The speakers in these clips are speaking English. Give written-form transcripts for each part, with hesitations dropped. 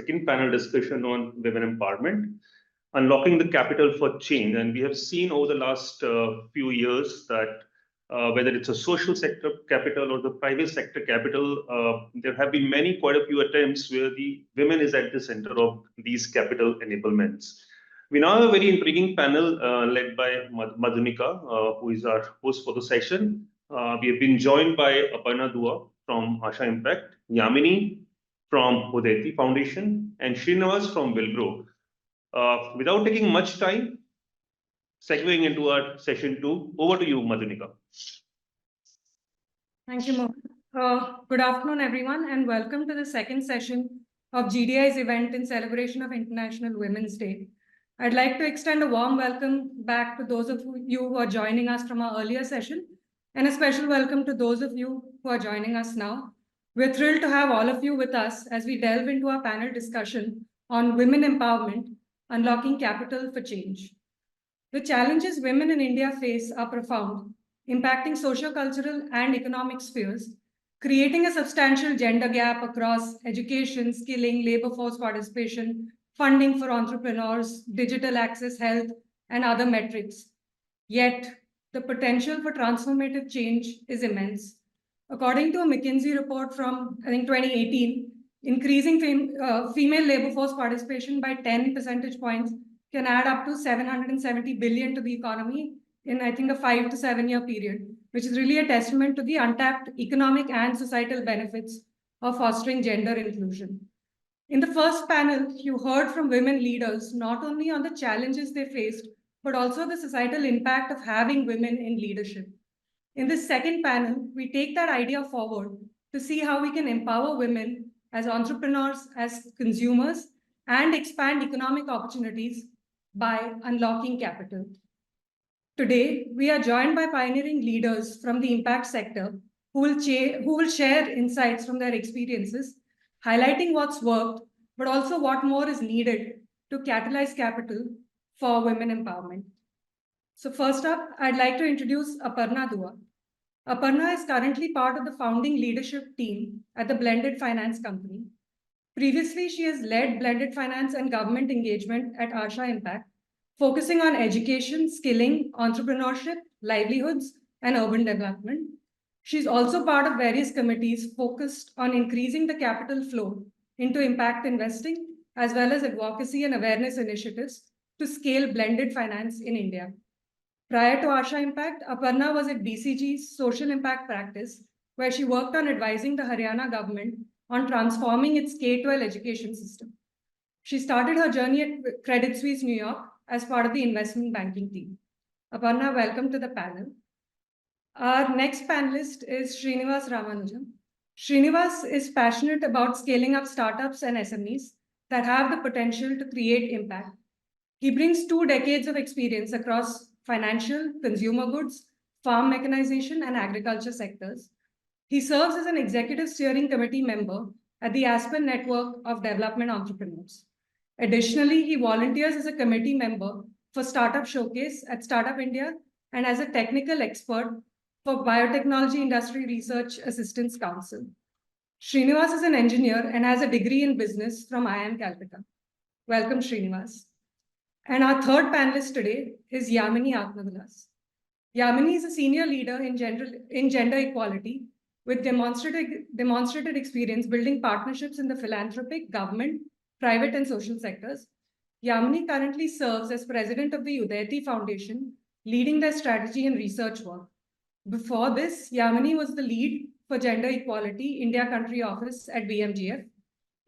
second panel discussion on women empowerment, unlocking the capital for change. And we have seen over the last few years that whether it's a social sector capital or the private sector capital, there have been quite a few attempts where the women is at the center of these capital enablements. We now have a very intriguing panel led by Madhunika, who is our host for the session. We have been joined by Aparna Dua from Asha Impact, Yamini from Udaiti Foundation, and Srinivas from Villgro. Without taking much time, segueing into our session 2, over to you, Madhunika. Thank you, Mo. Good afternoon, everyone, and welcome to the second session of GDI's event in celebration of International Women's Day. I'd like to extend a warm welcome back to those of you who are joining us from our earlier session, and a special welcome to those of you who are joining us now. We're thrilled to have all of you with us as we delve into our panel discussion on women empowerment, unlocking capital for change. The challenges women in India face are profound, impacting socio-cultural and economic spheres, creating a substantial gender gap across education, skilling, labor force participation, funding for entrepreneurs, digital access, health, and other metrics. Yet, the potential for transformative change is immense. According to a McKinsey report from, I think, 2018, increasing female labor force participation by 10 percentage points can add up to 770 billion to the economy in, I think, a 5 to 7 year period, which is really a testament to the untapped economic and societal benefits of fostering gender inclusion. In the first panel, you heard from women leaders not only on the challenges they faced, but also the societal impact of having women in leadership. In this second panel, we take that idea forward to see how we can empower women as entrepreneurs, as consumers, and expand economic opportunities by unlocking capital. Today, we are joined by pioneering leaders from the impact sector who will share insights from their experiences, highlighting what's worked, but also what more is needed to catalyze capital for women empowerment. So first up, I'd like to introduce Aparna Dua. Aparna is currently part of the founding leadership team at the Blended Finance Company. Previously, she has led blended finance and government engagement at Asha Impact, focusing on education, skilling, entrepreneurship, livelihoods, and urban development. She's also part of various committees focused on increasing the capital flow into impact investing, as well as advocacy and awareness initiatives to scale blended finance in India. Prior to Asha Impact, Aparna was at BCG's social impact practice, where she worked on advising the Haryana government on transforming its K-12 education system. She started her journey at Credit Suisse, New York, as part of the investment banking team. Aparna, welcome to the panel. Our next panelist is Srinivas Ramanujam. Srinivas is passionate about scaling up startups and SMEs that have the potential to create impact. He brings 2 decades of experience across financial, consumer goods, farm mechanization, and agriculture sectors. He serves as an executive steering committee member at the Aspen Network of Development Entrepreneurs. Additionally, he volunteers as a committee member for Startup Showcase at Startup India and as a technical expert for Biotechnology Industry Research Assistance Council. Srinivas is an engineer and has a degree in business from IIM Calcutta. Welcome, Srinivas. And our third panelist today is Yamini Atmavilas. Yamini is a senior leader in gender equality with demonstrated experience building partnerships in the philanthropic, government, private, and social sectors. Yamini currently serves as president of the Udaiti Foundation, leading their strategy and research work. Before this, Yamini was the lead for Gender Equality India Country Office at BMGF,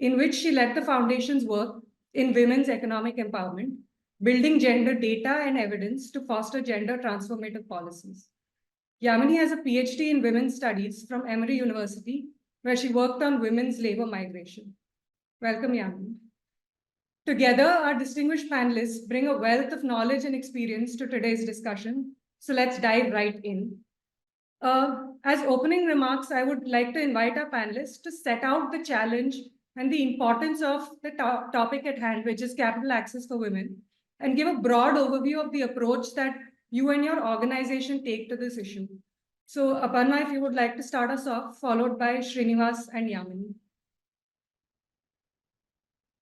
in which she led the foundation's work in women's economic empowerment, building gender data and evidence to foster gender transformative policies. Yamini has a PhD in women's studies from Emory University, where she worked on women's labor migration. Welcome, Yamini. Together, our distinguished panelists bring a wealth of knowledge and experience to today's discussion. So let's dive right in. As opening remarks, I would like to invite our panelists to set out the challenge and the importance of the topic at hand, which is capital access for women, and give a broad overview of the approach that you and your organization take to this issue. So Aparna, if you would like to start us off, followed by Srinivas and Yamini.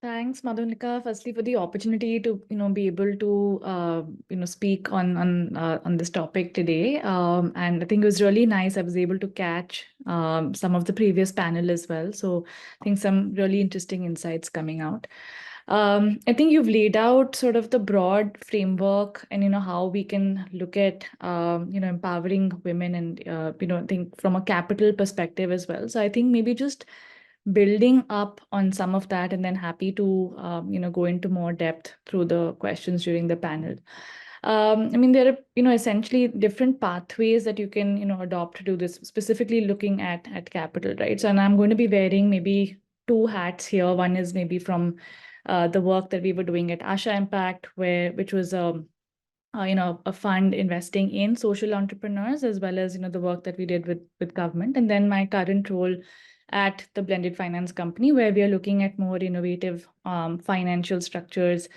Thanks, Madhunika, firstly for the opportunity to be able to speak on this topic today. And I think it was really nice. I was able to catch some of the previous panel as well. So I think some really interesting insights coming out. I think you've laid out sort of the broad framework and how we can look at empowering women and I think from a capital perspective as well. So I think maybe just building up on some of that, and then happy to go into more depth through the questions during the panel. I mean, there are essentially different pathways that you can adopt to do this, specifically looking at capital, right? So, and I'm going to be wearing maybe two hats here. One is maybe from the work that we were doing at Asha Impact, which was a fund investing in social entrepreneurs, as well as the work that we did with government, and then my current role at the blended finance company, where we are looking at more innovative financial structures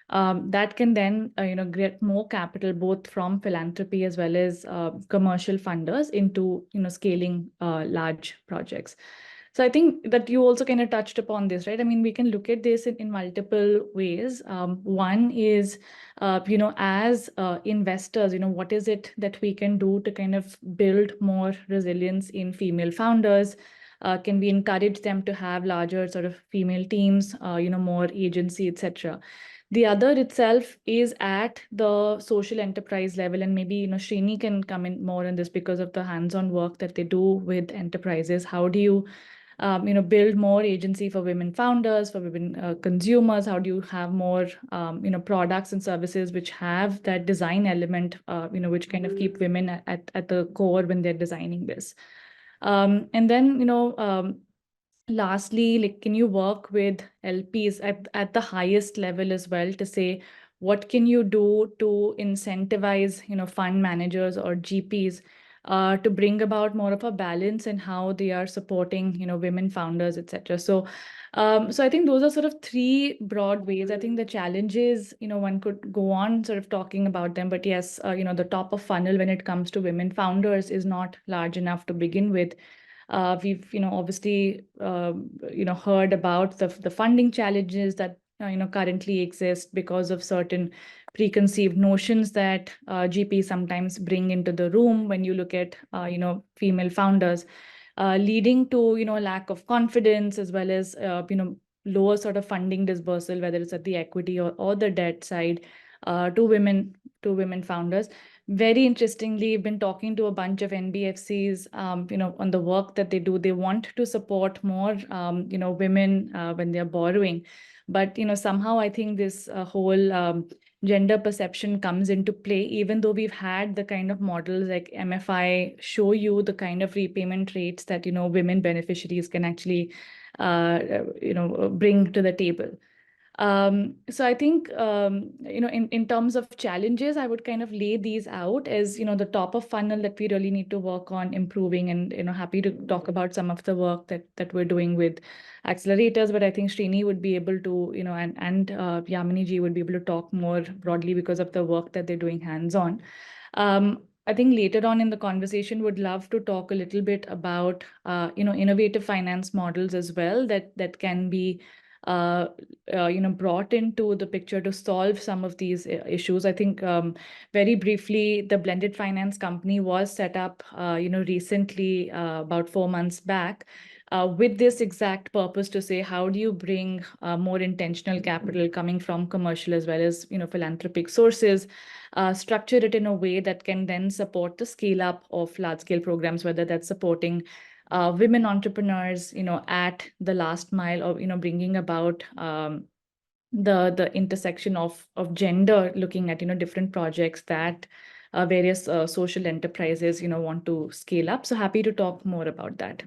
that can then get more capital both from philanthropy as well as commercial funders into scaling large projects. So I think that you also kind of touched upon this, right? I mean, we can look at this in multiple ways. One is, as investors, what is it that we can do to kind of build more resilience in female founders? Can we encourage them to have larger sort of female teams, more agency, etc.? The other itself is at the social enterprise level, and maybe Srini can come in more on this because of the hands-on work that they do with enterprises. How do you build more agency for women founders, for women consumers? How do you have more products and services which have that design element, which kind of keep women at the core when they're designing this? And then lastly, like, can you work with LPs at the highest level as well to say, what can you do to incentivize fund managers or GPs to bring about more of a balance in how they are supporting women founders, etc. So I think those are sort of three broad ways. I think the challenges, one could go on sort of talking about them, but yes, the top of funnel when it comes to women founders is not large enough to begin with. We've obviously heard about the funding challenges that currently exist because of certain preconceived notions that GPs sometimes bring into the room when you look at female founders, leading to lack of confidence, as well as lower sort of funding dispersal, whether it's at the equity or the debt side, to women founders. Very interestingly, I've been talking to a bunch of NBFCs, on the work that they do. They want to support more, women when they're borrowing. But, somehow I think this whole gender perception comes into play, even though we've had the kind of models like MFI show you the kind of repayment rates that, women beneficiaries can actually, bring to the table. So I think, in terms of challenges, I would kind of lay these out as, the top of funnel that we really need to work on improving, and, happy to talk about some of the work that we're doing with accelerators. But I think Srini would be able to, and Yamini ji would be able to talk more broadly because of the work that they're doing hands-on. I think later on in the conversation, would love to talk a little bit about, innovative finance models as well that can be brought into the picture to solve some of these issues. I think very briefly, the blended finance company was set up, recently, about 4 months back, with this exact purpose to say, how do you bring more intentional capital coming from commercial as well as philanthropic sources, structure it in a way that can then support the scale up of large scale programs, whether that's supporting women entrepreneurs, at the last mile, or bringing about the intersection of gender, looking at different projects that various social enterprises want to scale up. So happy to talk more about that.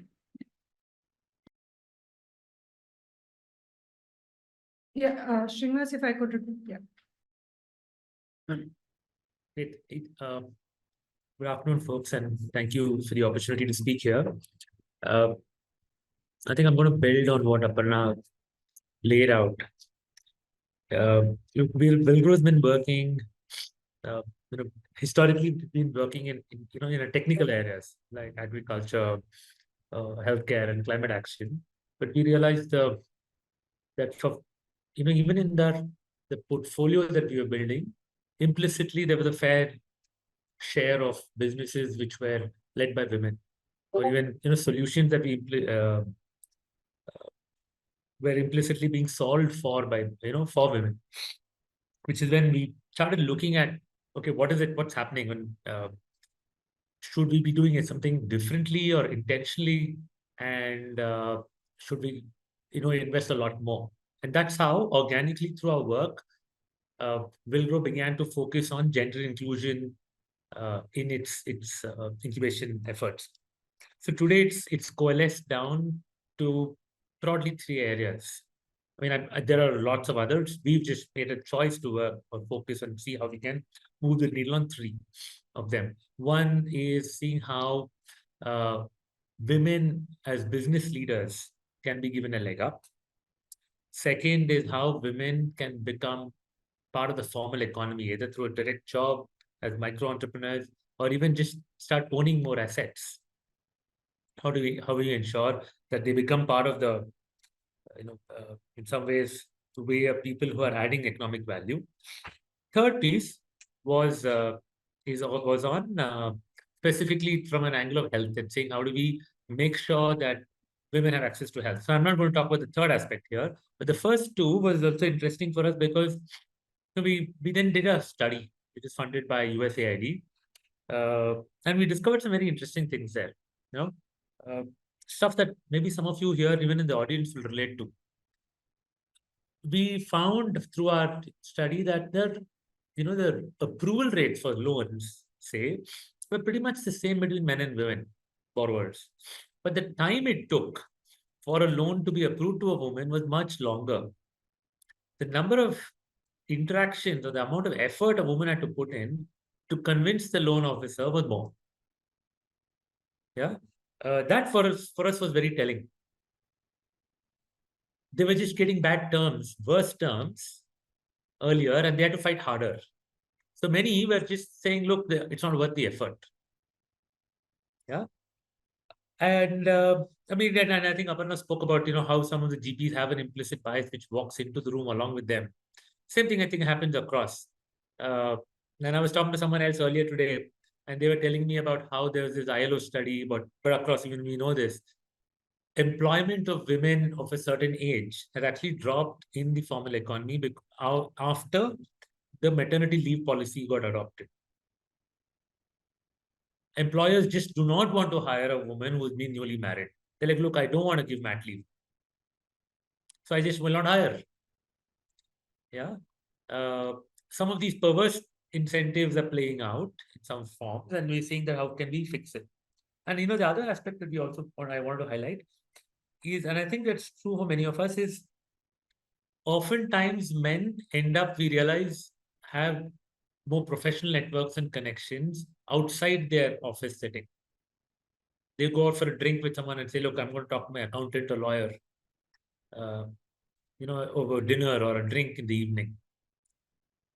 Yeah, Srinivas, if I could repeat, yeah. Good afternoon, folks, and thank you for the opportunity to speak here. I think I'm going to build on what Aparna laid out. Villgro has been working, historically been working in technical areas like agriculture, healthcare, and climate action. But we realized that for even in the portfolio that we were building, implicitly there was a fair share of businesses which were led by women, or even solutions that were implicitly being solved for by for women, which is when we started looking at, okay, what's happening, when should we be doing it something differently or intentionally, and should we invest a lot more. And that's how organically through our work, Villgro began to focus on gender inclusion in its incubation efforts. So today it's coalesced down to broadly 3 areas. I mean, there are lots of others. We've just made a choice to work or focus and see how we can move the needle on 3 of them. One is seeing how women as business leaders can be given a leg up. Second is how women can become part of the formal economy, either through a direct job as micro entrepreneurs, or even just start owning more assets. How do we ensure that they become part of the, in some ways, the way of people who are adding economic value. Third piece was on specifically from an angle of health, and saying how do we make sure that women have access to health. So I'm not going to talk about the third aspect here, but the first 2 was also interesting for us because we then did a study which is funded by USAID, and we discovered some very interesting things there. Stuff that maybe some of you here, even in the audience, will relate to. We found through our study that the approval rates for loans, say, were pretty much the same between men and women borrowers. But the time it took for a loan to be approved to a woman was much longer. The number of interactions or the amount of effort a woman had to put in to convince the loan officer was more. Yeah, that for us was very telling. They were just getting bad terms, worse terms earlier, and they had to fight harder. So many were just saying, look, it's not worth the effort. Yeah. And I mean, and I think Aparna spoke about, how some of the GPs have an implicit bias which walks into the room along with them. Same thing I think happens across. And I was talking to someone else earlier today, and they were telling me about how there was this ILO study, but across, even we know this, employment of women of a certain age has actually dropped in the formal economy after the maternity leave policy got adopted. Employers just do not want to hire a woman who's been newly married. They're like, look, I don't want to give mat leave, so I just will not hire. Yeah. Some of these perverse incentives are playing out in some forms, and we're seeing that how can we fix it. And the other aspect that I want to highlight is, and I think that's true for many of us, is oftentimes men end up, we realize, have more professional networks and connections outside their office setting. They go out for a drink with someone and say, look, I'm going to talk to my accountant or lawyer, over dinner or a drink in the evening.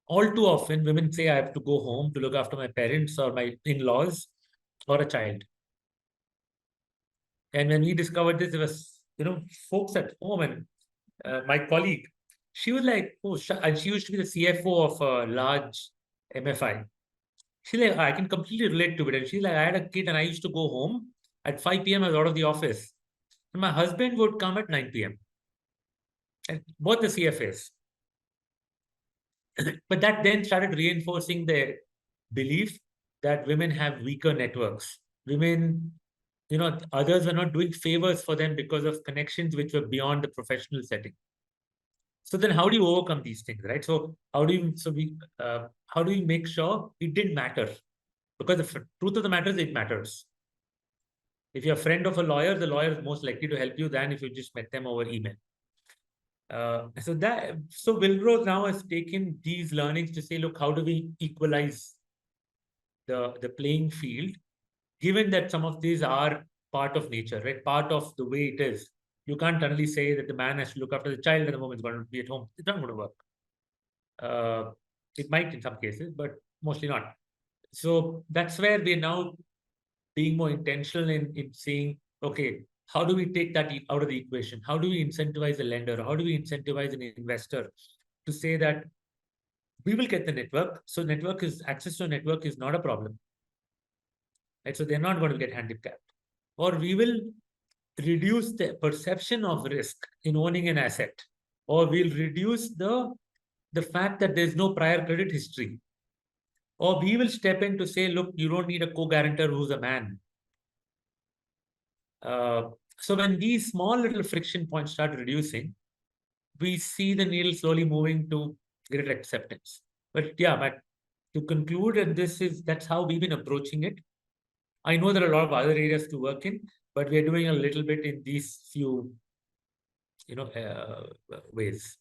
All too often, women say, I have to go home to look after my parents or my in-laws or a child. And when we discovered this, there was, folks at home, and my colleague, she was like, and she used to be the CFO of a large MFI. She's like, I can completely relate to it. And she's like, I had a kid and I used to go home at 5 p.m. I was out of the office. And my husband would come at 9 p.m. And both the CFAs. But that then started reinforcing the belief that women have weaker networks. Women, others were not doing favors for them because of connections which were beyond the professional setting. So then how do you overcome these things, right? So how do we make sure it didn't matter? Because the truth of the matter is it matters. If you're a friend of a lawyer, the lawyer is most likely to help you than if you just met them over email. So Villgro now has taken these learnings to say, look, how do we equalize the playing field, given that some of these are part of nature, right? Part of the way it is. You can't suddenly say that the man has to look after the child and the woman's going to be at home. It's not going to work. It might in some cases, but mostly not. So that's where we're now being more intentional in seeing, okay, how do we take that out of the equation? How do we incentivize a lender? How do we incentivize an investor to say that we will get the network? So access to a network is not a problem. Right? So they're not going to get handicapped. Or we will reduce the perception of risk in owning an asset. Or we'll reduce the fact that there's no prior credit history. Or we will step in to say, look, you don't need a co-guarantor who's a man. So when these small little friction points start reducing, we see the needle slowly moving to greater acceptance. But to conclude, and that's how we've been approaching it. I know there are a lot of other areas to work in, but we're doing a little bit in these few, ways.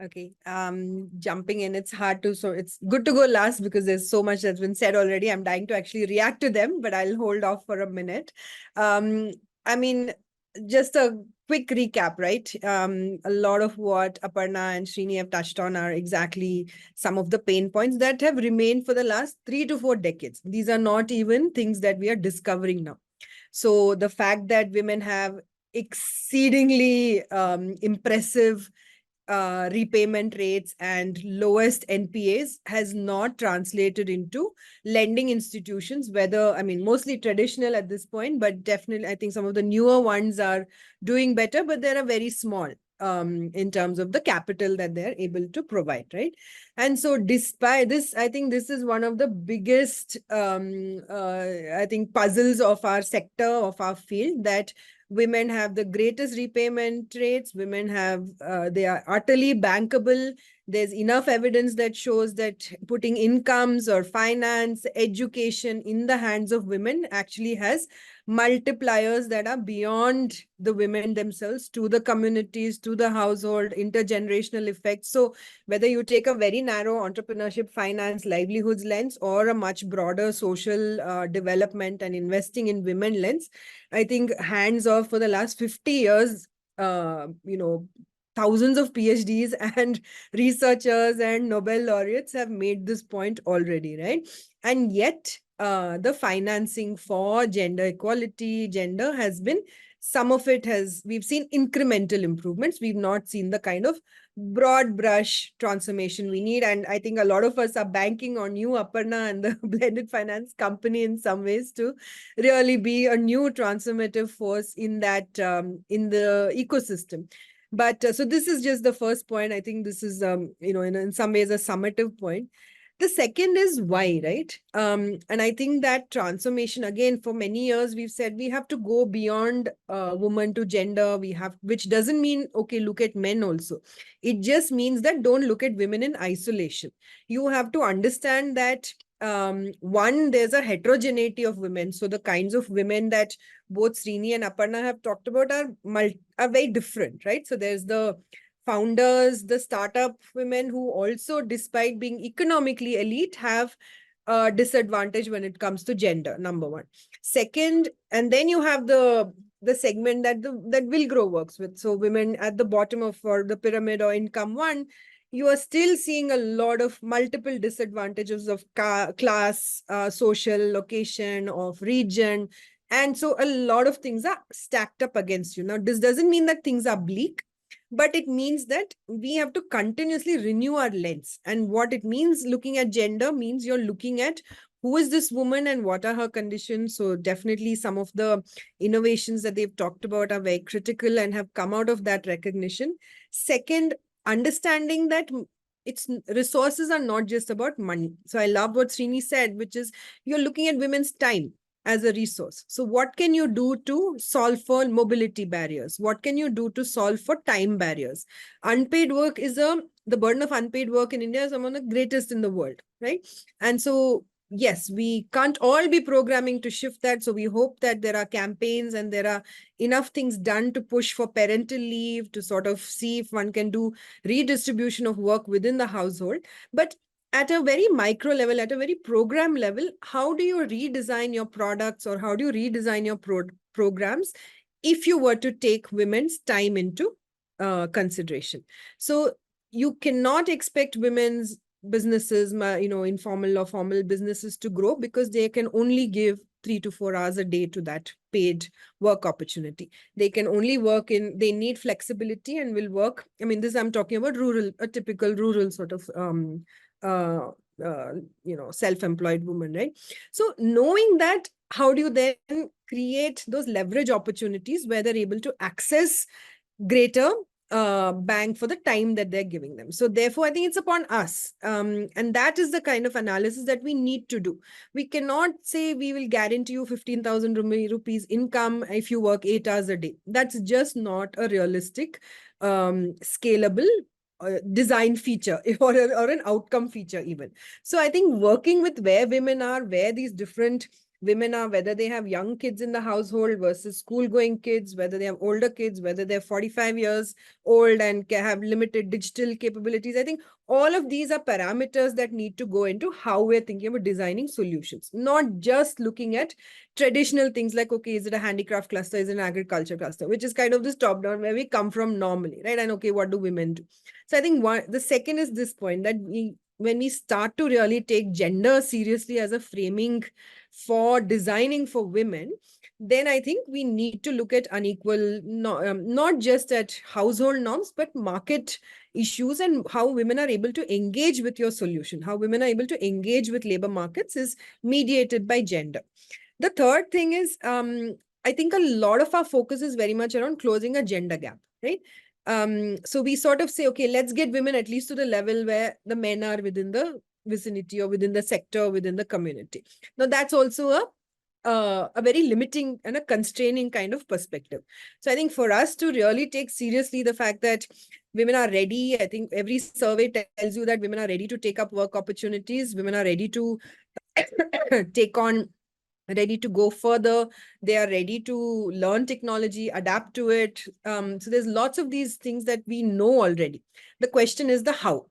Okay, jumping in, it's hard to, so it's good to go last because there's so much that's been said already. I'm dying to actually react to them, but I'll hold off for a minute. I mean, just a quick recap, right? A lot of what Aparna and Srini have touched on are exactly some of the pain points that have remained for the last 3 to 4 decades. These are not even things that we are discovering now. So the fact that women have exceedingly impressive repayment rates and lowest NPAs has not translated into lending institutions, mostly traditional at this point, but definitely I think some of the newer ones are doing better, but they are very small in terms of the capital that they're able to provide, right? And so despite this, I think this is one of the biggest, puzzles of our sector, of our field, that women have the greatest repayment rates. Women have, they are utterly bankable. There's enough evidence that shows that putting incomes or finance, education in the hands of women actually has multipliers that are beyond the women themselves, to the communities, to the household, intergenerational effects. So whether you take a very narrow entrepreneurship, finance, livelihoods lens, or a much broader social development and investing in women lens, I think hands off for the last 50 years, thousands of PhDs and researchers and Nobel laureates have made this point already, right? And yet the financing for gender equality, has been, some of it we've seen incremental improvements. We've not seen the kind of broad brush transformation we need. And I think a lot of us are banking on you, Aparna, and the blended finance company in some ways to really be a new transformative force in that, in the ecosystem. But so this is just the first point. I think this is, in some ways a summative point. The second is why, right? And I think that transformation, again, for many years, we've said we have to go beyond woman to gender. Which doesn't mean, okay, look at men also. It just means that don't look at women in isolation. You have to understand that one, there's a heterogeneity of women. So the kinds of women that both Srini and Aparna have talked about are very different, right? So there's the founders, the startup women who also, despite being economically elite, have a disadvantage when it comes to gender, number one. Second, and then you have the segment that Villgro works with. So women at the bottom of the pyramid or income one, you are still seeing a lot of multiple disadvantages of class, social location, of region. And so a lot of things are stacked up against you. Now, this doesn't mean that things are bleak, but it means that we have to continuously renew our lens. And what it means, looking at gender, means you're looking at who is this woman and what are her conditions. So definitely some of the innovations that they've talked about are very critical and have come out of that recognition. Second, understanding that resources are not just about money. So I love what Srini said, which is you're looking at women's time as a resource. So what can you do to solve for mobility barriers? What can you do to solve for time barriers? Unpaid work the burden of unpaid work in India is among the greatest in the world, right? And so, yes, we can't all be programming to shift that. So we hope that there are campaigns and there are enough things done to push for parental leave, to sort of see if one can do redistribution of work within the household. But at a very micro level, at a very program level, how do you redesign your products, or how do you redesign your programs if you were to take women's time into consideration? So you cannot expect women's businesses, informal or formal businesses to grow because they can only give 3 to 4 hours a day to that paid work opportunity. They can only work they need flexibility and will work. I mean, I'm talking about a typical rural sort of, self-employed woman, right? So knowing that, how do you then create those leverage opportunities where they're able to access greater bang for the time that they're giving them? So therefore, I think it's upon us. And that is the kind of analysis that we need to do. We cannot say we will guarantee you 15,000 rupees income if you work 8 hours a day. That's just not a realistic, scalable design feature or an outcome feature even. So I think working with where women are, where these different women are, whether they have young kids in the household versus school-going kids, whether they have older kids, whether they're 45 years old and have limited digital capabilities. I think all of these are parameters that need to go into how we're thinking about designing solutions, not just looking at traditional things like, okay, is it a handicraft cluster, is it an agriculture cluster, which is kind of this top-down where we come from normally, right? And okay, what do women do? So I think the second is this point that when we start to really take gender seriously as a framing for designing for women, then I think we need to look at unequal, not just at household norms, but market issues and how women are able to engage with your solution, how women are able to engage with labor markets is mediated by gender. The third thing is, I think a lot of our focus is very much around closing a gender gap, right? So we sort of say, okay, let's get women at least to the level where the men are within the vicinity or within the sector, within the community. Now, that's also a very limiting and a constraining kind of perspective. So I think for us to really take seriously the fact that women are ready, I think every survey tells you that women are ready to take up work opportunities, women are ready to ready to go further. They are ready to learn technology, adapt to it. So there's lots of these things that we know already. The question is the how.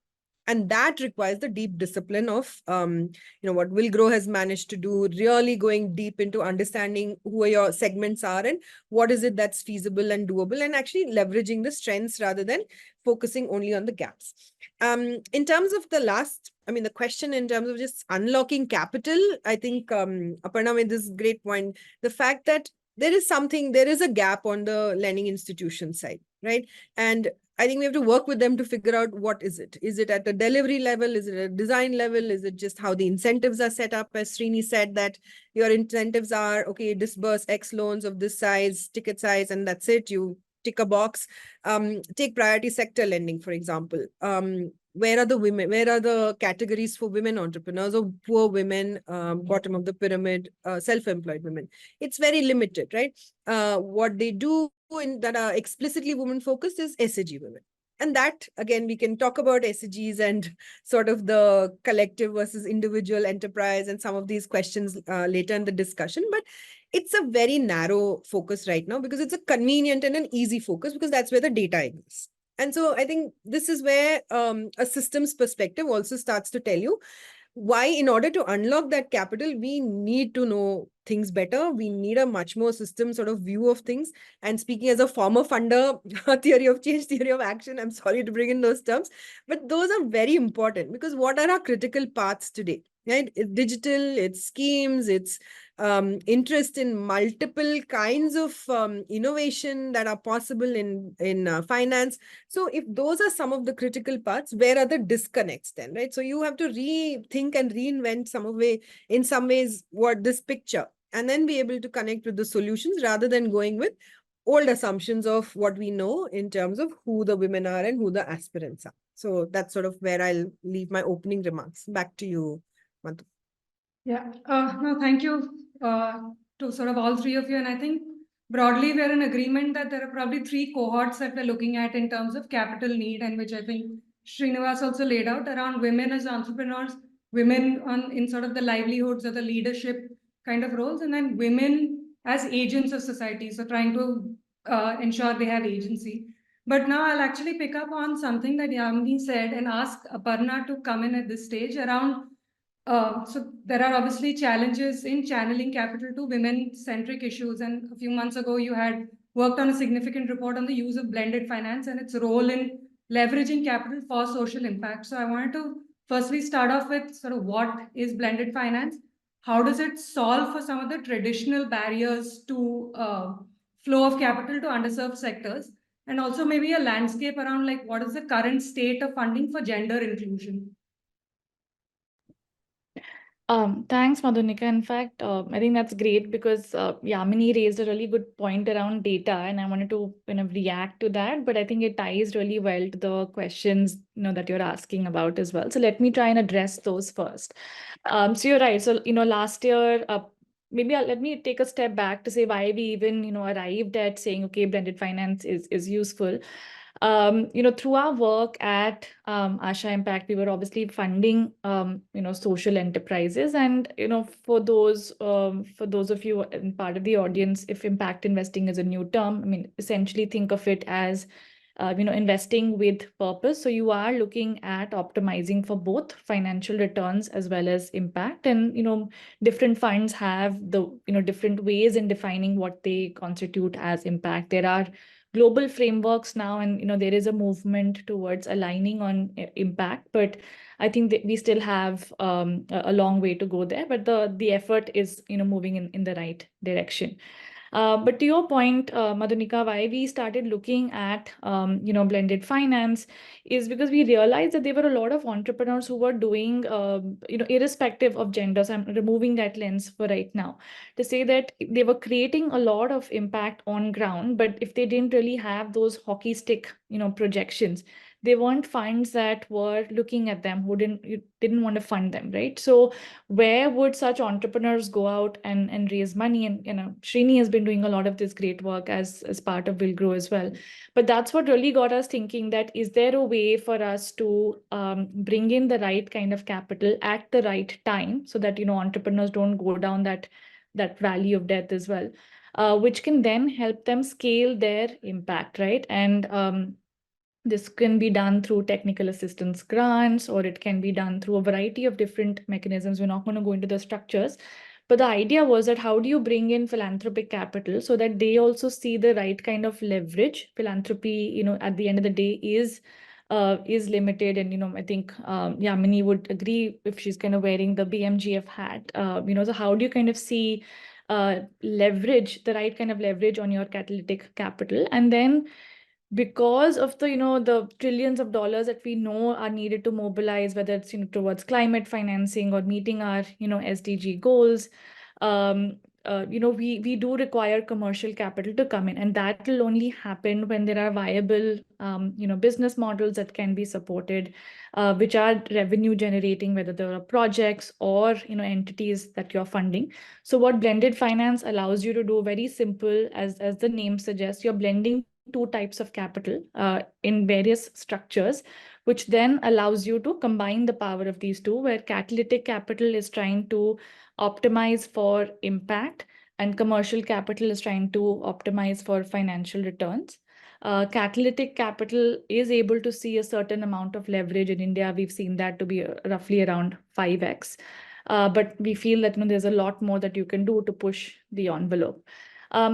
And that requires the deep discipline of, what Villgro has managed to do, really going deep into understanding who your segments are and what is it that's feasible and doable, and actually leveraging the strengths rather than focusing only on the gaps. In terms of the question in terms of just unlocking capital, I think Aparna made this great point. The fact that there is a gap on the lending institution side, right? And I think we have to work with them to figure out what is it. Is it at a delivery level? Is it at a design level? Is it just how the incentives are set up? As Srini said, that your incentives are, okay, disburse X loans of this size, ticket size, and that's it. You tick a box. Take priority sector lending, for example. Where are the categories for women entrepreneurs or poor women, bottom of the pyramid, self-employed women? It's very limited, right? What they do that are explicitly women focused is SAG women. And that, again, we can talk about SAGs and sort of the collective versus individual enterprise and some of these questions later in the discussion. But it's a very narrow focus right now because it's a convenient and an easy focus because that's where the data exists. And so I think this is where a systems perspective also starts to tell you why, in order to unlock that capital, we need to know things better. We need a much more system sort of view of things. And speaking as a former funder, theory of change, theory of action, I'm sorry to bring in those terms, but those are very important because what are our critical paths today? Right? It's digital, it's schemes, it's interest in multiple kinds of innovation that are possible in finance. So if those are some of the critical parts, where are the disconnects then, right? So you have to rethink and reinvent in some ways what this picture, and then be able to connect with the solutions rather than going with old assumptions of what we know in terms of who the women are and who the aspirants are. So that's sort of where I'll leave my opening remarks. Back to you, Madhu. Yeah, no, thank you to sort of all three of you. And I think broadly, we're in agreement that there are probably three cohorts that we're looking at in terms of capital need, and which I think Srinivas also laid out around women as entrepreneurs, women in sort of the livelihoods or the leadership kind of roles, and then women as agents of society. So trying to ensure they have agency. But now I'll actually pick up on something that Yamini said and ask Aparna to come in at this stage around. So there are obviously challenges in channeling capital to women-centric issues. And a few months ago, you had worked on a significant report on the use of blended finance and its role in leveraging capital for social impact. So I wanted to firstly start off with sort of what is blended finance? How does it solve for some of the traditional barriers to flow of capital to underserved sectors? And also maybe a landscape around like what is the current state of funding for gender inclusion? Thanks, Madhunika. In fact, I think that's great because Yamini raised a really good point around data, and I wanted to kind of react to that. But I think it ties really well to the questions that you're asking about as well. So let me try and address those first. So you're right. So last year, maybe let me take a step back to say why we even arrived at saying okay, blended finance is useful. Through our work at Asha Impact, we were obviously funding, social enterprises. And, for those of you in part of the audience, if impact investing is a new term, I mean, essentially think of it as, investing with purpose. So you are looking at optimizing for both financial returns as well as impact. And, different funds have the, different ways in defining what they constitute as impact. There are global frameworks now, and there is a movement towards aligning on impact, but I think that we still have a long way to go there, but the effort is moving in the right direction. But to your point, Madhunika, why we started looking at blended finance is because we realized that there were a lot of entrepreneurs who were doing irrespective of gender. So I'm removing that lens for right now to say that they were creating a lot of impact on ground, but if they didn't really have those hockey stick projections, they weren't funds that were looking at them who didn't want to fund them, right? So where would such entrepreneurs go out and raise money? And Srini has been doing a lot of this great work as part of Villgro as well. But that's what really got us thinking that is there a way for us to bring in the right kind of capital at the right time so that entrepreneurs don't go down that valley of death as well, which can then help them scale their impact, right? And this can be done through technical assistance grants, or it can be done through a variety of different mechanisms. We're not going to go into the structures, but the idea was that how do you bring in philanthropic capital so that they also see the right kind of leverage? Philanthropy, at the end of the day is limited. And, I think Yamini would agree if she's kind of wearing the BMGF hat. So how do you kind of see leverage, the right kind of leverage on your catalytic capital? And then because of the the trillions of dollars that we know are needed to mobilize, whether it's towards climate financing or meeting our SDG goals, we do require commercial capital to come in, and that will only happen when there are viable business models that can be supported, which are revenue generating, whether there are projects or entities that you're funding. So what blended finance allows you to do, very simple, as the name suggests, you're blending two types of capital in various structures, which then allows you to combine the power of these two, where catalytic capital is trying to optimize for impact and commercial capital is trying to optimize for financial returns. Catalytic capital is able to see a certain amount of leverage. In India, we've seen that to be roughly around 5x. But we feel that there's a lot more that you can do to push the envelope.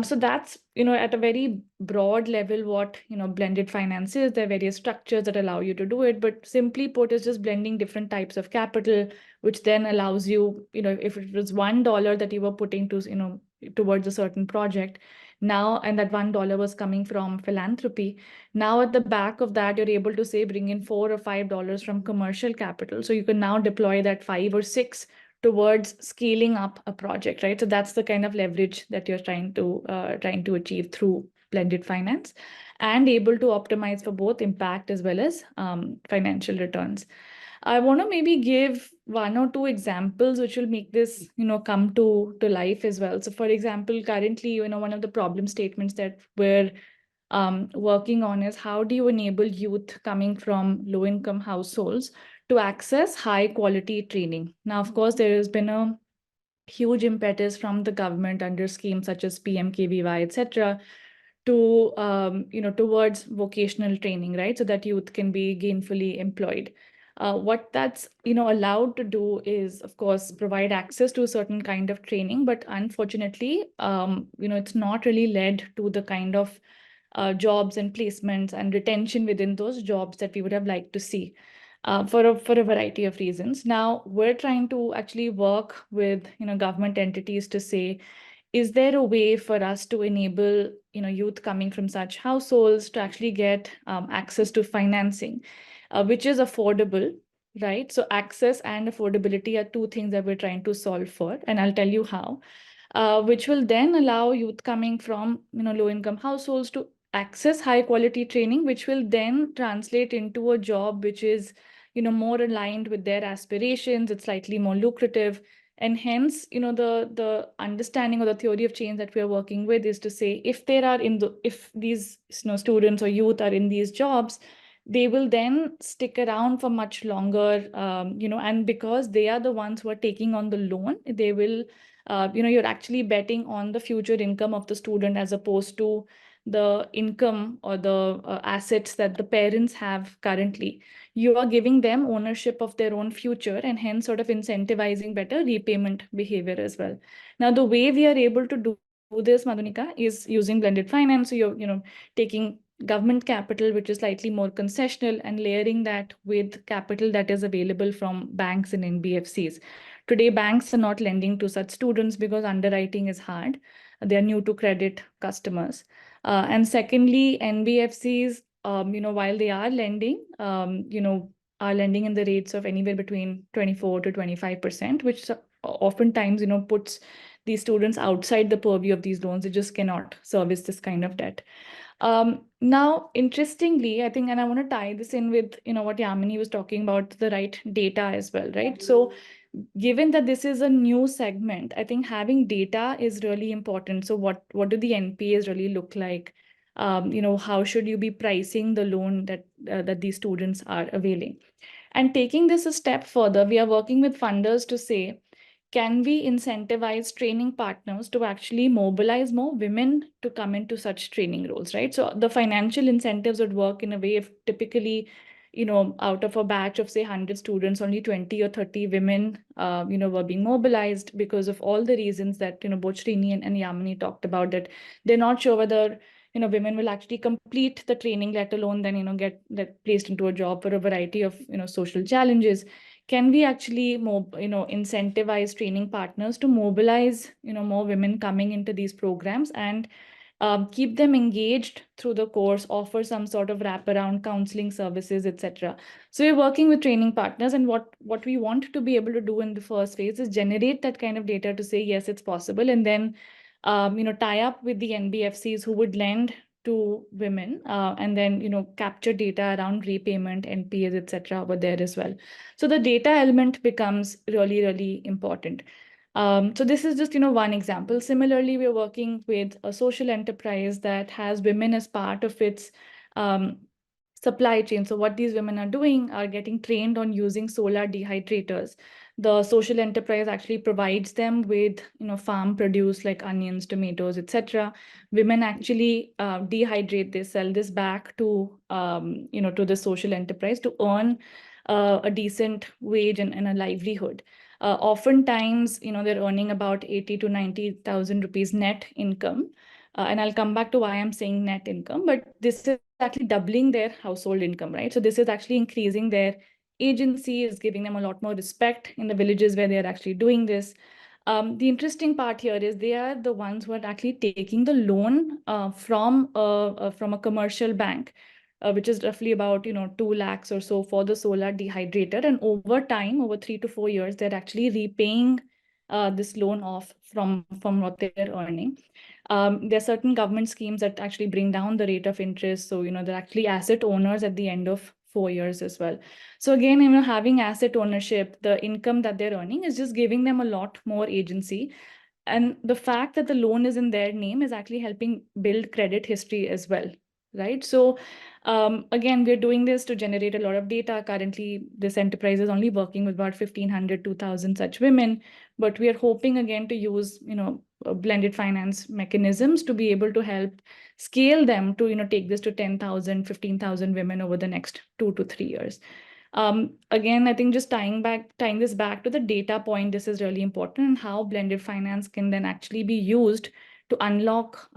So that's, at a very broad level, what, blended finance is. There are various structures that allow you to do it, but simply put, it's just blending different types of capital, which then allows you, if it was $1 that you were putting to, towards a certain project now, and that $1 was coming from philanthropy. Now at the back of that, you're able to say, bring in $4 or $5 from commercial capital. So you can now deploy that 5 or 6 towards scaling up a project, right? So that's the kind of leverage that you're trying to achieve through blended finance, and able to optimize for both impact as well as financial returns. I want to maybe give 1 or 2 examples which will make this come to life as well. So for example, currently one of the problem statements that we're working on is how do you enable youth coming from low-income households to access high-quality training. Now, of course, there has been a huge impetus from the government under schemes such as PMKVY, etc., to towards vocational training, right? So that youth can be gainfully employed. What that's allowed to do is, of course, provide access to a certain kind of training, but unfortunately, it's not really led to the kind of jobs and placements and retention within those jobs that we would have liked to see. for a variety of reasons. Now, we're trying to actually work with government entities to say, is there a way for us to enable youth coming from such households to actually get access to financing, which is affordable, right? So access and affordability are two things that we're trying to solve for, and I'll tell you how. Which will then allow youth coming from low-income households to access high-quality training, which will then translate into a job which is more aligned with their aspirations. It's slightly more lucrative, and hence the understanding or the theory of change that we are working with is to say, if these students or youth are in these jobs, they will then stick around for much longer, and because they are the ones who are taking on the loan, they will you're actually betting on the future income of the student as opposed to the income or the assets that the parents have currently. You are giving them ownership of their own future and hence sort of incentivizing better repayment behavior as well. Now, the way we are able to do this, Madhunika, is using blended finance. So you're taking government capital, which is slightly more concessional, and layering that with capital that is available from banks and NBFCs. Today, banks are not lending to such students because underwriting is hard. They are new to credit customers. And secondly, NBFCs, while they are lending, are lending in the rates of anywhere between 24 to 25%, which oftentimes, puts these students outside the purview of these loans. They just cannot service this kind of debt. Now, interestingly, I think, and I want to tie this in with, what Yamini was talking about, the right data as well, right? So given that this is a new segment, I think having data is really important. So what do the NPAs really look like? How should you be pricing the loan that these students are availing? And taking this a step further, we are working with funders to say, can we incentivize training partners to actually mobilize more women to come into such training roles, right? So the financial incentives would work in a way if typically, out of a batch of say 100 students, only 20 or 30 women, were being mobilized because of all the reasons that, both Srini and Yamini talked about, that they're not sure whether women will actually complete the training, let alone then, get placed into a job for a variety of, social challenges. Can we actually incentivize training partners to mobilize, more women coming into these programs and keep them engaged through the course, offer some sort of wraparound counseling services, etc. So we're working with training partners, and what we want to be able to do in the first phase is generate that kind of data to say, yes, it's possible, and then tie up with the NBFCs who would lend to women, and then capture data around repayment, NPAs, etc. over there as well. So the data element becomes really, really important. So this is just one example. Similarly, we're working with a social enterprise that has women as part of its supply chain. So what these women are doing are getting trained on using solar dehydrators. The social enterprise actually provides them with farm produce like onions, tomatoes, etc. Women actually dehydrate this, sell this back to to the social enterprise to earn a decent wage and a livelihood. Oftentimes, they're earning about 80 to 90,000 rupees net income. And I'll come back to why I'm saying net income, but this is actually doubling their household income, right? So this is actually increasing their agency, is giving them a lot more respect in the villages where they're actually doing this. The interesting part here is they are the ones who are actually taking the loan from a commercial bank, which is roughly about 2 lakhs or so for the solar dehydrator. And over time, over 3 to 4 years, they're actually repaying this loan off from what they're earning. There are certain government schemes that actually bring down the rate of interest. So, they're actually asset owners at the end of 4 years as well. So again, having asset ownership, the income that they're earning is just giving them a lot more agency. And the fact that the loan is in their name is actually helping build credit history as well, right? So again, we're doing this to generate a lot of data. Currently, this enterprise is only working with about 1,500, 2,000 such women, but we are hoping again to use, blended finance mechanisms to be able to help scale them to, take this to 10,000, 15,000 women over the next 2 to 3 years. Again, I think just tying this back to the data point, this is really important, and how blended finance can then actually be used to unlock,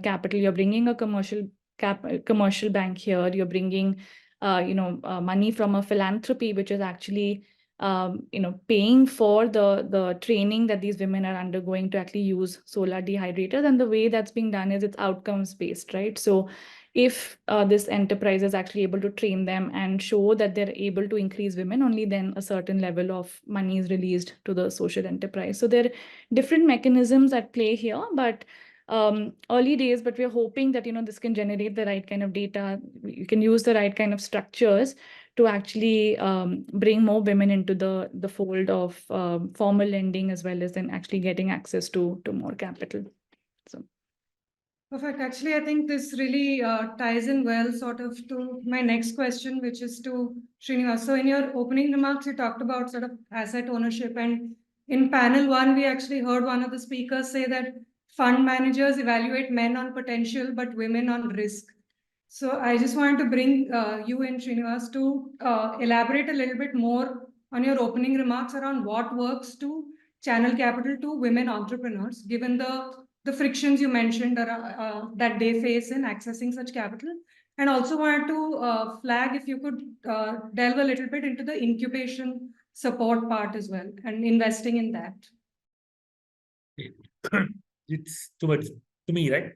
capital. You're bringing a commercial bank here. You're bringing money from a philanthropy, which is actually paying for the training that these women are undergoing to actually use solar dehydrators. And the way that's being done is it's outcomes based, right? So if this enterprise is actually able to train them and show that they're able to increase women, only then a certain level of money is released to the social enterprise. So there are different mechanisms at play here, but early days, but we're hoping that this can generate the right kind of data. You can use the right kind of structures to actually bring more women into the fold of formal lending, as well as then actually getting access to more capital. So. Perfect. Actually, I think this really ties in well sort of to my next question, which is to Srinivas. So in your opening remarks, you talked about sort of asset ownership. And in panel 1, we actually heard one of the speakers say that fund managers evaluate men on potential, but women on risk. So I just wanted to bring you in, Srinivas, to elaborate a little bit more on your opening remarks around what works to channel capital to women entrepreneurs, given the frictions you mentioned that they face in accessing such capital. And also wanted to flag if you could delve a little bit into the incubation support part as well and investing in that. It's towards to me, right?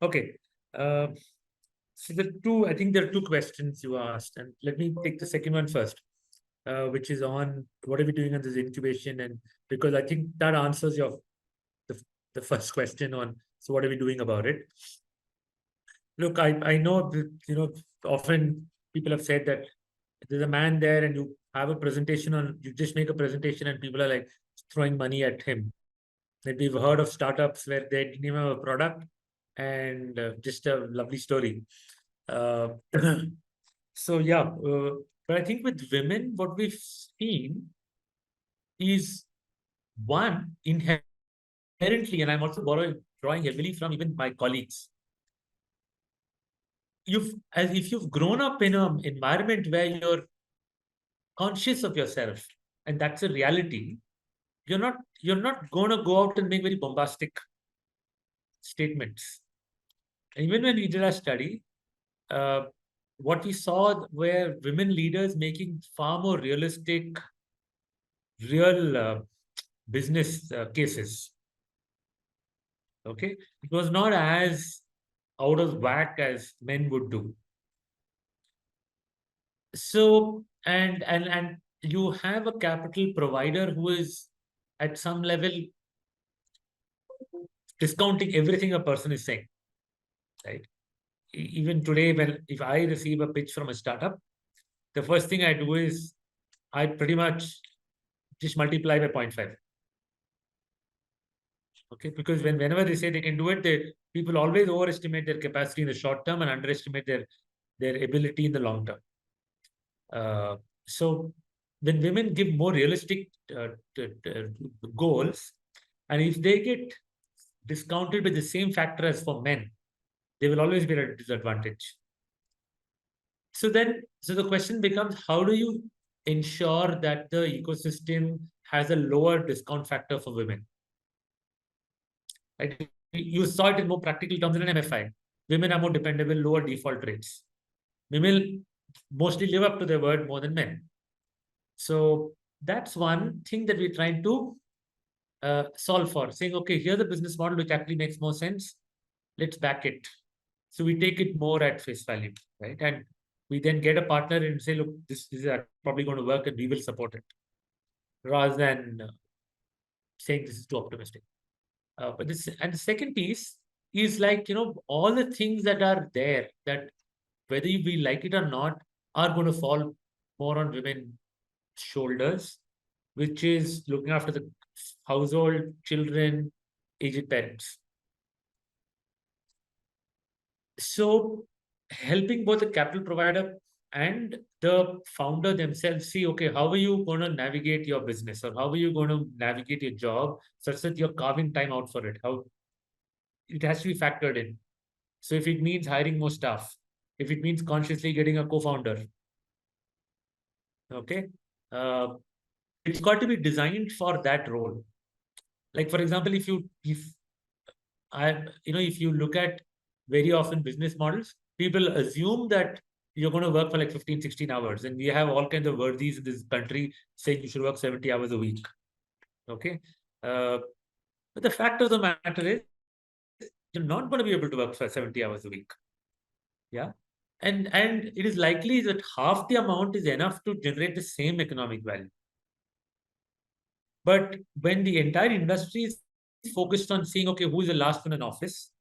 Okay. So I think there are two questions you asked, and let me take the second one first, which is on what are we doing on this incubation, and because I think that answers the first question on, so what are we doing about it? Look, I know that, often people have said that there's a man there and you have a presentation you just make a presentation and people are like throwing money at him. That we've heard of startups where they didn't even have a product, and just a lovely story. So yeah, but I think with women, what we've seen is one inherently, and I'm also drawing heavily from even my colleagues. If you've grown up in an environment where you're conscious of yourself, and that's a reality, you're not going to go out and make very bombastic statements. And even when we did our study, what we saw were women leaders making far more realistic, real business cases. Okay, it was not as out of whack as men would do. So, and you have a capital provider who is at some level discounting everything a person is saying, right? Even today, if I receive a pitch from a startup, the first thing I do is I pretty much just multiply by 0.5. Okay, because whenever they say they can do it, people always overestimate their capacity in the short term and underestimate their ability in the long term. So when women give more realistic goals, and if they get discounted with the same factor as for men, they will always be at a disadvantage. So the question becomes, how do you ensure that the ecosystem has a lower discount factor for women? Right? You saw it in more practical terms in an MFI. Women are more dependable, lower default rates. Women mostly live up to their word more than men. So that's one thing that we're trying to solve for, saying, okay, here's the business model which actually makes more sense. Let's back it. So we take it more at face value, right? And we then get a partner and say, look, this is probably going to work and we will support it, rather than saying this is too optimistic. But the second piece is like, all the things that are there that whether we like it or not are going to fall more on women's shoulders, which is looking after the household, children, aged parents. So helping both the capital provider and the founder themselves see, okay, how are you going to navigate your business, or how are you going to navigate your job such that you're carving time out for it? How it has to be factored in. So if it means hiring more staff, if it means consciously getting a co-founder, okay, it's got to be designed for that role. Like, for example, if you look at very often business models, people assume that you're going to work for like 15, 16 hours. And we have all kinds of worthies in this country saying you should work 70 hours a week. Okay. But the fact of the matter is, you're not going to be able to work for 70 hours a week. Yeah. And it is likely that half the amount is enough to generate the same economic value. But when the entire industry is focused on seeing, okay, who's the last one in office?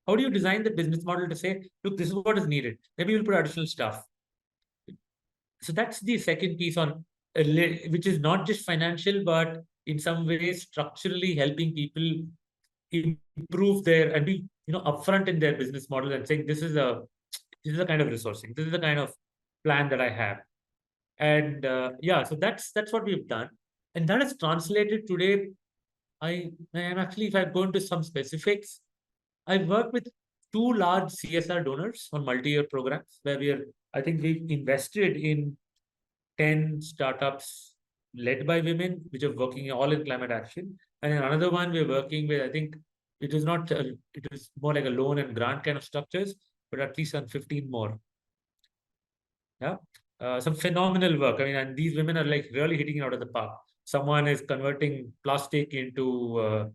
How do you design the business model to say, look, this is what is needed? Maybe we'll put additional stuff. So that's the second piece on, which is not just financial, but in some ways structurally helping people improve their and be upfront in their business model and saying this is a kind of resourcing, this is the kind of plan that I have. And yeah, so that's what we've done, and that is translated today. I am actually, if I go into some specifics, I've worked with 2 large CSR donors on multi-year programs where I think we've invested in 10 startups led by women, which are working all in climate action. And then another one we're working with, I think it is not, it is more like a loan and grant kind of structures, but at least on 15 more. Yeah. Some phenomenal work. I mean, and these women are like really hitting it out of the park. Someone is converting plastic into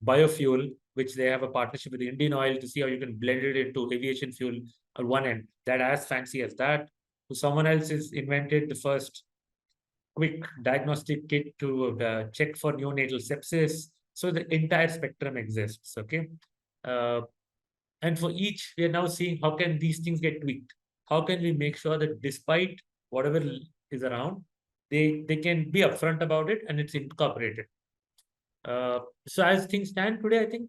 biofuel, which they have a partnership with Indian Oil to see how you can blend it into aviation fuel at one end. That as fancy as that. So someone else has invented the first quick diagnostic kit to check for neonatal sepsis. So the entire spectrum exists. Okay. And for each, we are now seeing how can these things get tweaked? How can we make sure that despite whatever is around, they can be upfront about it and it's incorporated. So as things stand today, I think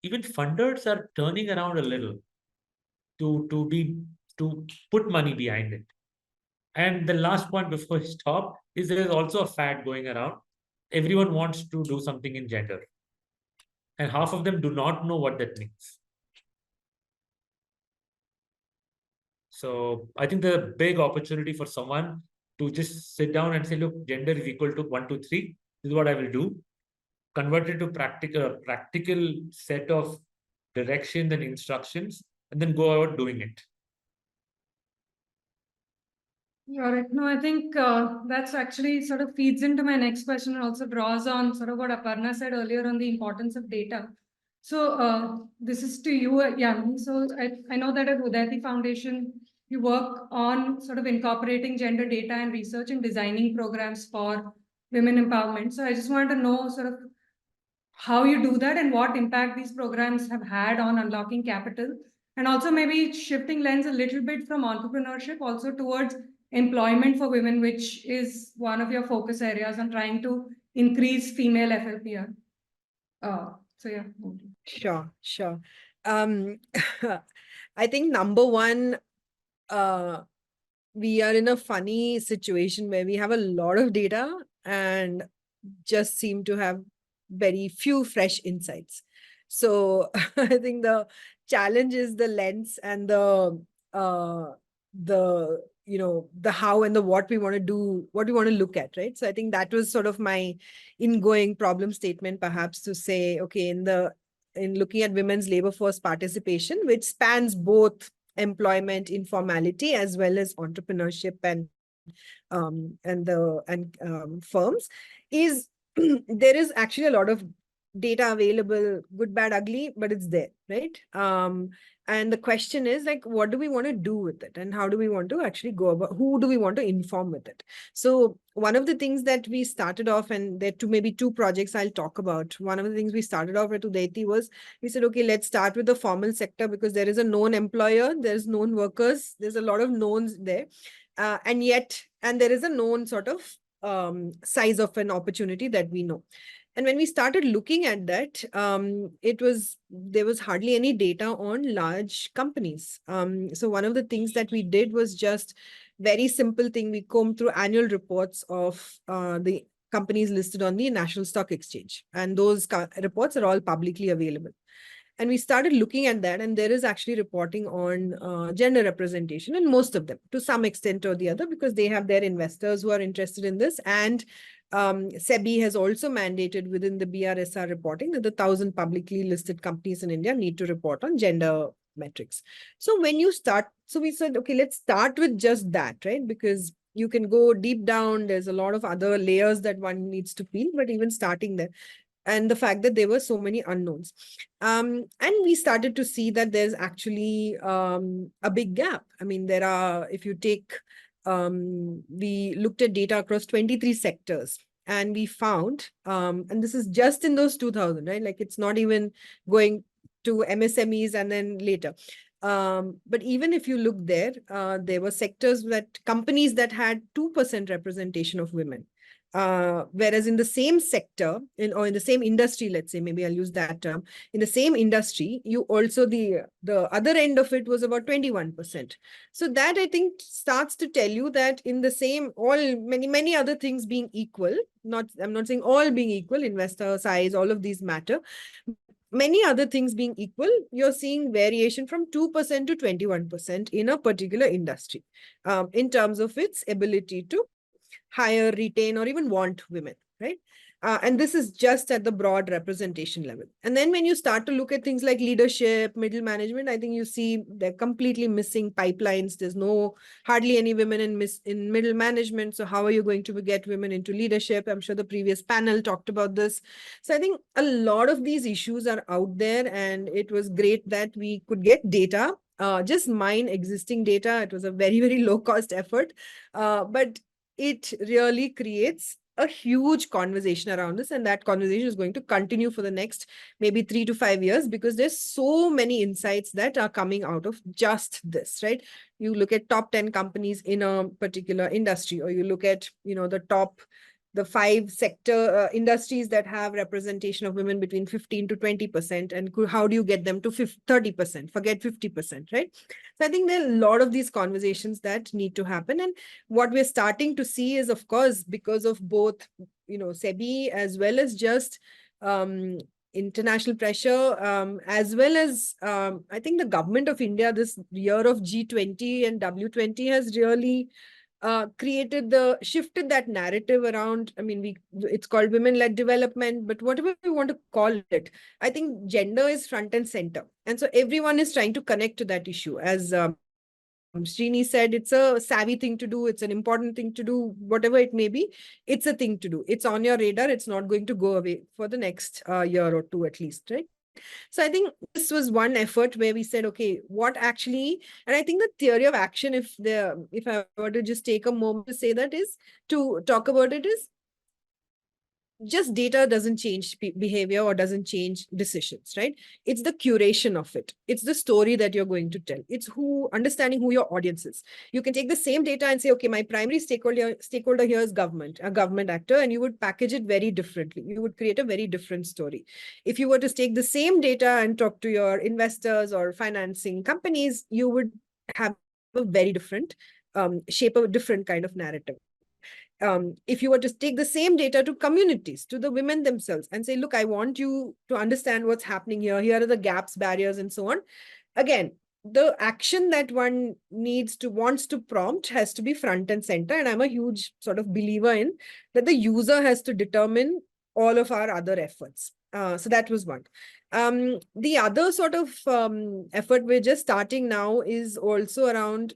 even funders are turning around a little to put money behind it. And the last point before I stop is there is also a fad going around. Everyone wants to do something in gender. And half of them do not know what that means. So I think the big opportunity for someone to just sit down and say, look, gender is equal to 1, 2, 3. This is what I will do. Convert it to practical set of directions and instructions, and then go out doing it. All right. No, I think that's actually sort of feeds into my next question and also draws on sort of what Aparna said earlier on the importance of data. So this is to you, Yamini. So I know that at Udaiti Foundation, you work on sort of incorporating gender data and research and designing programs for women empowerment. So I just wanted to know sort of how you do that and what impact these programs have had on unlocking capital, and also maybe shifting lens a little bit from entrepreneurship also towards employment for women, which is one of your focus areas on trying to increase female FLPR. So yeah. Sure. I think number one, we are in a funny situation where we have a lot of data and just seem to have very few fresh insights. So I think the challenge is the lens and the how and the what we want to do, what we want to look at, right? So I think that was sort of my ingoing problem statement, perhaps, to say, okay, in looking at women's labor force participation, which spans both employment, informality, as well as entrepreneurship and firms, is there is actually a lot of data available, good, bad, ugly, but it's there, right? And the question is, like, what do we want to do with it, and how do we want to actually go about, who do we want to inform with it? So one of the things that we started off, and there are maybe two projects I'll talk about. One of the things we started off at Udaiti was, we said, okay, let's start with the formal sector, because there is a known employer, there's known workers, there's a lot of knowns there. And there is a known sort of size of an opportunity that we know. And when we started looking at that, there was hardly any data on large companies. So one of the things that we did was just very simple thing. We combed through annual reports of the companies listed on the National Stock Exchange. And those reports are all publicly available. And we started looking at that, and there is actually reporting on gender representation in most of them, to some extent or the other, because they have their investors who are interested in this. And SEBI has also mandated within the BRSR reporting that the 1,000 publicly listed companies in India need to report on gender metrics. So when you start So we said, okay, let's start with just that, right? Because you can go deep down. There's a lot of other layers that one needs to peel, but even starting there. And the fact that there were so many unknowns. And we started to see that there's actually a big gap. I mean, there are, if you take, we looked at data across 23 sectors. And we found, and this is just in those 2000, right? Like it's not even going to MSMEs and then later. But even if you look there, there were sectors that companies that had 2% representation of women. Whereas in the same sector or in the same industry, let's say, maybe I'll use that term, in the same industry, you also the other end of it was about 21%. So that I think starts to tell you that in the same, many other things being equal, I'm not saying all being equal, investor size, all of these matter. Many other things being equal, you're seeing variation from 2% to 21% in a particular industry in terms of its ability to hire, retain, or even want women, right? And this is just at the broad representation level. And then when you start to look at things like leadership, middle management, I think you see they're completely missing pipelines. There's hardly any women in middle management. So how are you going to get women into leadership? I'm sure the previous panel talked about this. So I think a lot of these issues are out there, and it was great that we could get data, just mine existing data. It was a very, very low cost effort, but it really creates a huge conversation around this, and that conversation is going to continue for the next maybe 3 to 5 years, because there's so many insights that are coming out of just this, right? You look at top 10 companies in a particular industry, or you look at, the 5 sector industries that have representation of women between 15 to 20%, and how do you get them to 30%, forget 50%, right? So I think there are a lot of these conversations that need to happen. And what we're starting to see is, of course, because of both, SEBI as well as just international pressure, as well as I think the government of India this year of G20 and W20 has really shifted that narrative around. I mean, it's called women-led development, but whatever we want to call it, I think gender is front and center. And so everyone is trying to connect to that issue. As Srini said, it's a savvy thing to do. It's an important thing to do, whatever it may be. It's a thing to do. It's on your radar. It's not going to go away for the next year or two at least, right? So I think this was one effort where we said, okay, what actually, and I think the theory of action, if I were to just take a moment to say that, is to talk about it is, just data doesn't change behavior or doesn't change decisions, right? It's the curation of it. It's the story that you're going to tell. It's understanding who your audience is. You can take the same data and say, okay, my primary stakeholder here is government, a government actor, and you would package it very differently. You would create a very different story. If you were to take the same data and talk to your investors or financing companies, you would have a very different shape, a different kind of narrative. If you were to take the same data to communities, to the women themselves, and say, look, I want you to understand what's happening here. Here are the gaps, barriers, and so on. Again, the action that one wants to prompt has to be front and center. And I'm a huge sort of believer in that the user has to determine all of our other efforts. So that was one. The other sort of effort we're just starting now is also around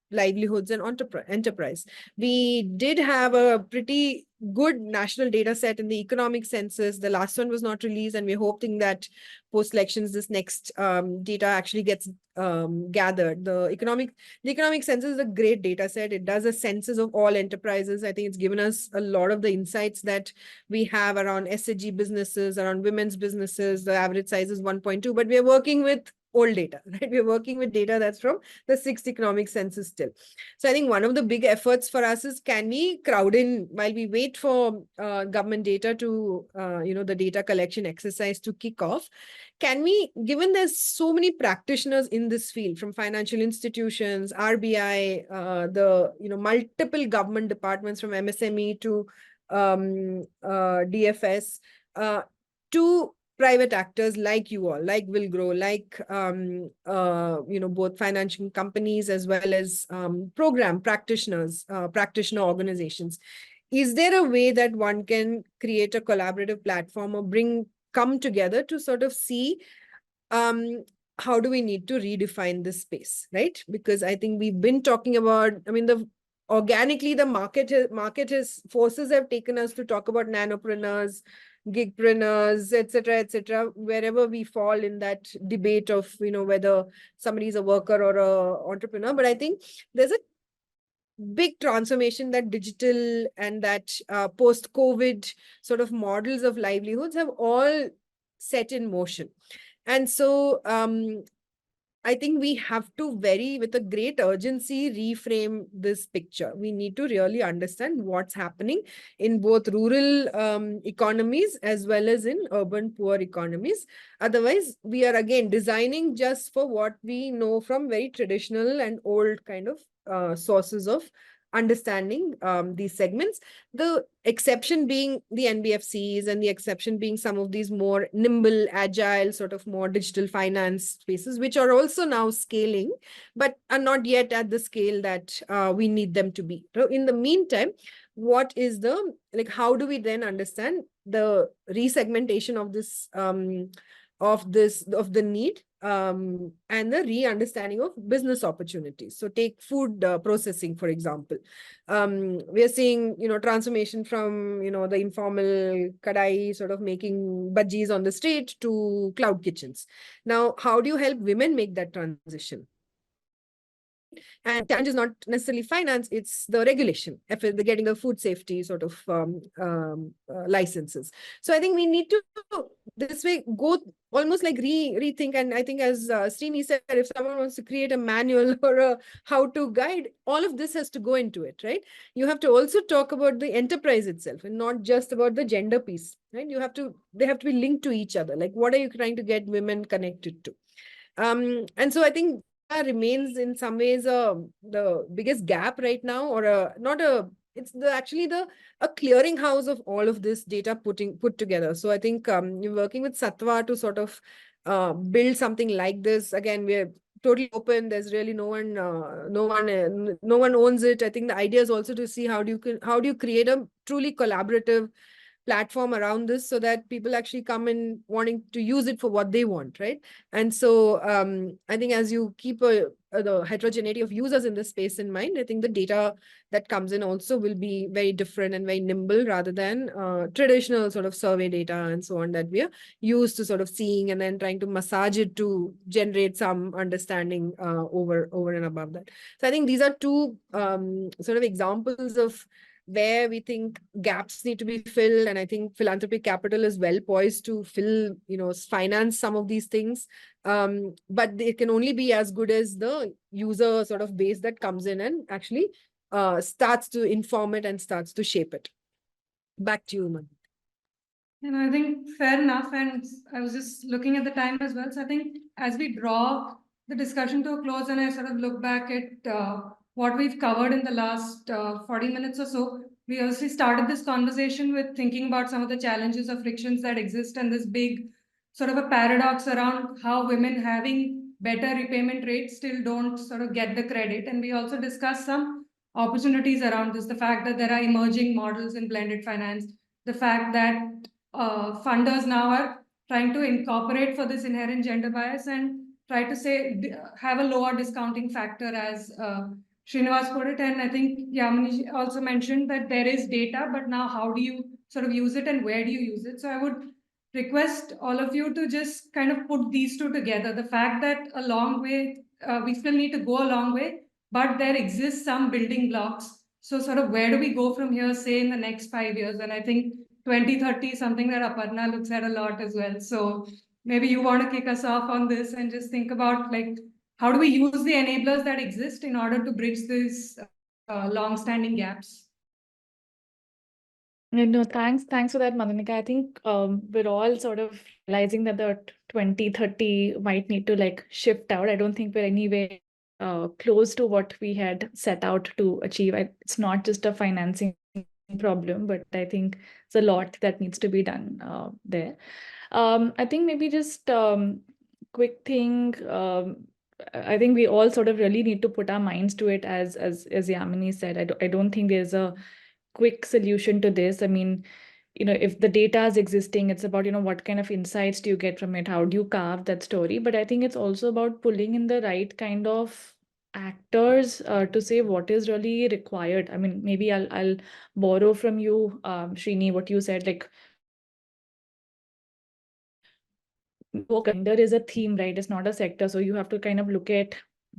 livelihoods and enterprise. We did have a pretty good national data set in the economic census. The last one was not released, and we're hoping that post-elections, this next data actually gets gathered. The economic census is a great data set. It does a census of all enterprises. I think it's given us a lot of the insights that we have around SHG businesses, around women's businesses. The average size is 1.2, but we're working with old data, right? We're working with data that's from the 6th economic census still. So I think one of the big efforts for us is, can we crowd in while we wait for government data to, the data collection exercise to kick off? Can we, given there's so many practitioners in this field, from financial institutions, RBI, multiple government departments, from MSME to DFS, to private actors like you all, like Villgro, like, both financial companies as well as program practitioners, practitioner organizations. Is there a way that one can create a collaborative platform or come together to sort of see how do we need to redefine this space, right? Because I think we've been talking about, I mean, organically the market forces have taken us to talk about nanopreneurs, gigpreneurs, etc., wherever we fall in that debate of, whether somebody is a worker or a entrepreneur. But I think there's a big transformation that digital and that post-COVID sort of models of livelihoods have all set in motion. And so I think we have to with a great urgency, reframe this picture. We need to really understand what's happening in both rural economies as well as in urban poor economies. Otherwise, we are again designing just for what we know from very traditional and old kind of sources of understanding these segments. The exception being the NBFCs, and the exception being some of these more nimble, agile, sort of more digital finance spaces, which are also now scaling, but are not yet at the scale that we need them to be. So in the meantime, what is how do we then understand the resegmentation of this of the need and the re-understanding of business opportunities? So take food processing, for example. We are seeing, transformation from, the informal kadai sort of making bhajis on the street to cloud kitchens. Now, how do you help women make that transition? And challenge is not necessarily finance, it's the regulation, they're getting the food safety sort of licenses. So I think we need to this way go almost like rethink. And I think, as Srini said, if someone wants to create a manual or a how-to guide, all of this has to go into it, right? You have to also talk about the enterprise itself and not just about the gender piece, right? They have to be linked to each other. Like, what are you trying to get women connected to? And so I think remains in some ways the biggest gap right now, or it's actually a clearinghouse of all of this data put together. So I think you're working with Satva to sort of build something like this. Again, we're totally open. There's really no one owns it. I think the idea is also to see how do you create a truly collaborative platform around this, so that people actually come in wanting to use it for what they want, right? And so I think as you keep the heterogeneity of users in this space in mind, I think the data that comes in also will be very different and very nimble, rather than traditional sort of survey data and so on that we are used to sort of seeing and then trying to massage it to generate some understanding over and above that. So I think these are two sort of examples of where we think gaps need to be filled. And I think philanthropic capital is well poised to finance some of these things. But they can only be as good as the user sort of base that comes in and actually starts to inform it and starts to shape it. Back to you, Man. I think fair enough. And I was just looking at the time as well. So I think as we draw the discussion to a close, and I sort of look back at what we've covered in the last 40 minutes or so, we obviously started this conversation with thinking about some of the challenges or frictions that exist, and this big sort of a paradox around how women having better repayment rates still don't sort of get the credit. And we also discussed some opportunities around this, the fact that there are emerging models in blended finance, the fact that funders now are trying to incorporate for this inherent gender bias and try to have a lower discounting factor, as Srinivas put it. And I think Yamini also mentioned that there is data, but now how do you sort of use it and where do you use it? So I would request all of you to just kind of put these two together. The fact that a long way, we still need to go a long way, but there exists some building blocks. So sort of where do we go from here, say in the next 5 years? And I think 2030 is something that Aparna looks at a lot as well. So maybe you want to kick us off on this and just think about, like, how do we use the enablers that exist in order to bridge these long-standing gaps? No, thanks for that, Madhunika. I think we're all sort of realizing that the 2030 might need to like shift out. I don't think we're anywhere close to what we had set out to achieve. It's not just a financing problem, but I think it's a lot that needs to be done there. I think maybe just quick thing. I think we all sort of really need to put our minds to it, as Yamini said. I don't think there's a quick solution to this. I mean, if the data is existing, it's about, what kind of insights do you get from it? How do you carve that story? But I think it's also about pulling in the right kind of actors to say what is really required. I mean, maybe I'll borrow from you, Srini, what you said, like gender is a theme, right? It's not a sector. So you have to kind of look at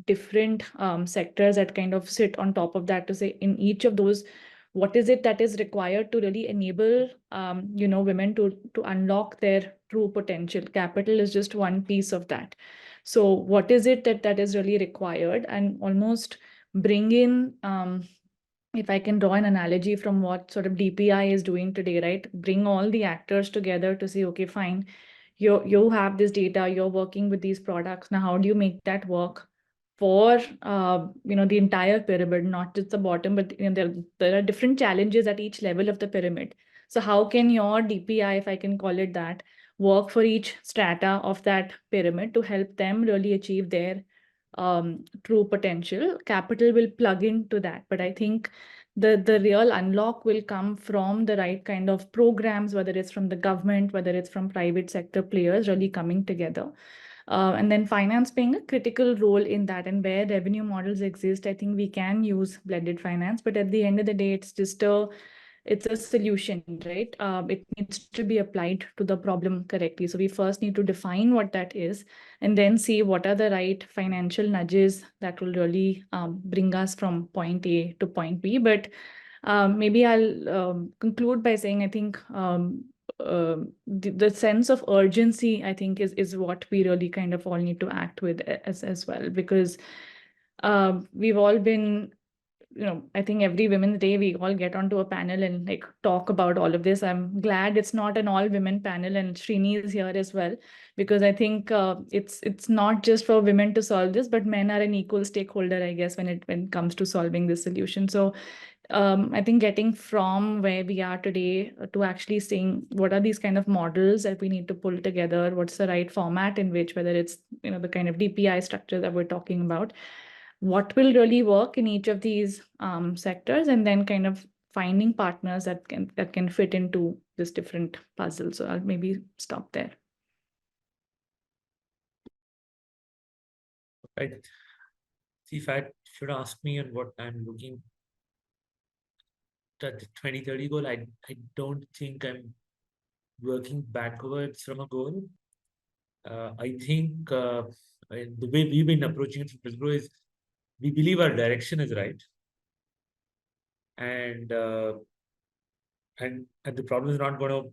different sectors that kind of sit on top of that to say in each of those, what is it that is required to really enable women to unlock their true potential. Capital is just one piece of that. So what is it that is really required, and almost bring in if I can draw an analogy from what sort of DPI is doing today, right? Bring all the actors together to say, okay, fine, you have this data, you're working with these products. Now, how do you make that work for the entire pyramid, not just the bottom, but there are different challenges at each level of the pyramid. So how can your DPI, if I can call it that, work for each strata of that pyramid to help them really achieve their true potential? Capital will plug into that, but I think the real unlock will come from the right kind of programs, whether it's from the government, whether it's from private sector players really coming together. And then finance playing a critical role in that. And where revenue models exist, I think we can use blended finance, but at the end of the day, it's a solution, right? It needs to be applied to the problem correctly. So we first need to define what that is, and then see what are the right financial nudges that will really bring us from point A to point B. But maybe I'll conclude by saying, I think the sense of urgency, I think, is what we really kind of all need to act with as well, because we've all been, I think every Women's Day, we all get onto a panel and like talk about all of this. I'm glad it's not an all women panel, and Srini is here as well, because I think it's not just for women to solve this, but men are an equal stakeholder, I guess, when it comes to solving this solution. So I think getting from where we are today to actually seeing what are these kind of models that we need to pull together, what's the right format in which, whether it's the kind of DPI structure that we're talking about, what will really work in each of these sectors, and then kind of finding partners that can fit into this different puzzle. So I'll maybe stop there. Right. See, if I should ask me on what I'm looking at the 2030 goal, I don't think I'm working backwards from a goal. I think the way we've been approaching it from Villgro is we believe our direction is right, and the problem is not going to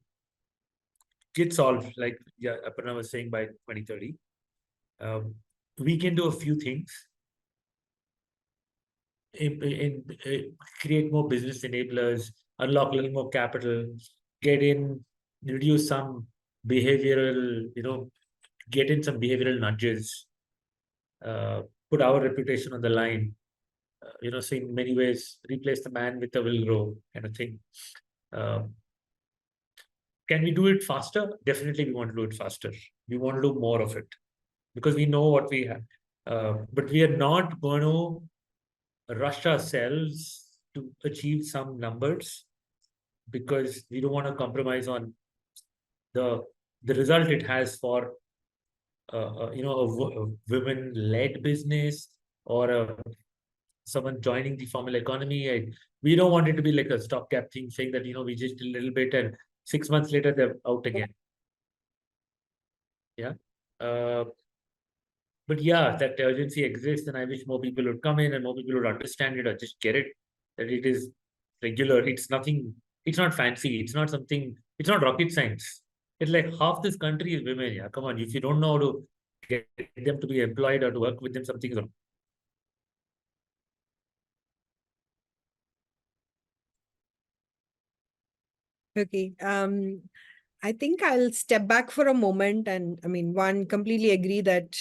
get solved, like Aparna was saying, by 2030. We can do a few things in create more business enablers, unlock a little more capital, reduce some behavioral, get in some behavioral nudges, put our reputation on the line, so in many ways, replace the man with the Villgro kind of thing. Can we do it faster? Definitely, we want to do it faster. We want to do more of it because we know what we have. But we are not going to rush ourselves to achieve some numbers because we don't want to compromise on the result it has for a women-led business or someone joining the formal economy. We don't want it to be like a stopgap thing, saying that we just did a little bit and 6 months later they're out again. Yeah. But yeah, that urgency exists, and I wish more people would come in and more people would understand it or just get it, that it is regular. It's nothing, it's not fancy. It's not something, it's not rocket science. It's like half this country is women. Yeah, come on. If you don't know how to get them to be employed or to work with them, something is wrong. Okay. I think I'll step back for a moment, and I mean, one, completely agree that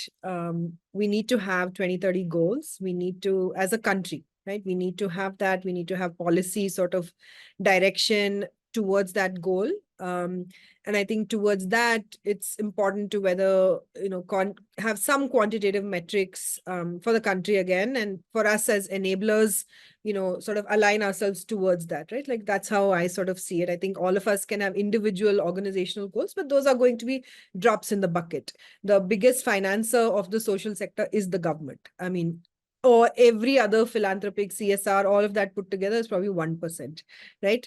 we need to have 2030 goals. We need to, as a country, right? We need to have that. We need to have policy sort of direction towards that goal. And I think towards that, it's important to whether, have some quantitative metrics for the country again, and for us as enablers, sort of align ourselves towards that, right? Like that's how I sort of see it. I think all of us can have individual organizational goals, but those are going to be drops in the bucket. The biggest financer of the social sector is the government. I mean, or every other philanthropic CSR, all of that put together is probably 1%, right?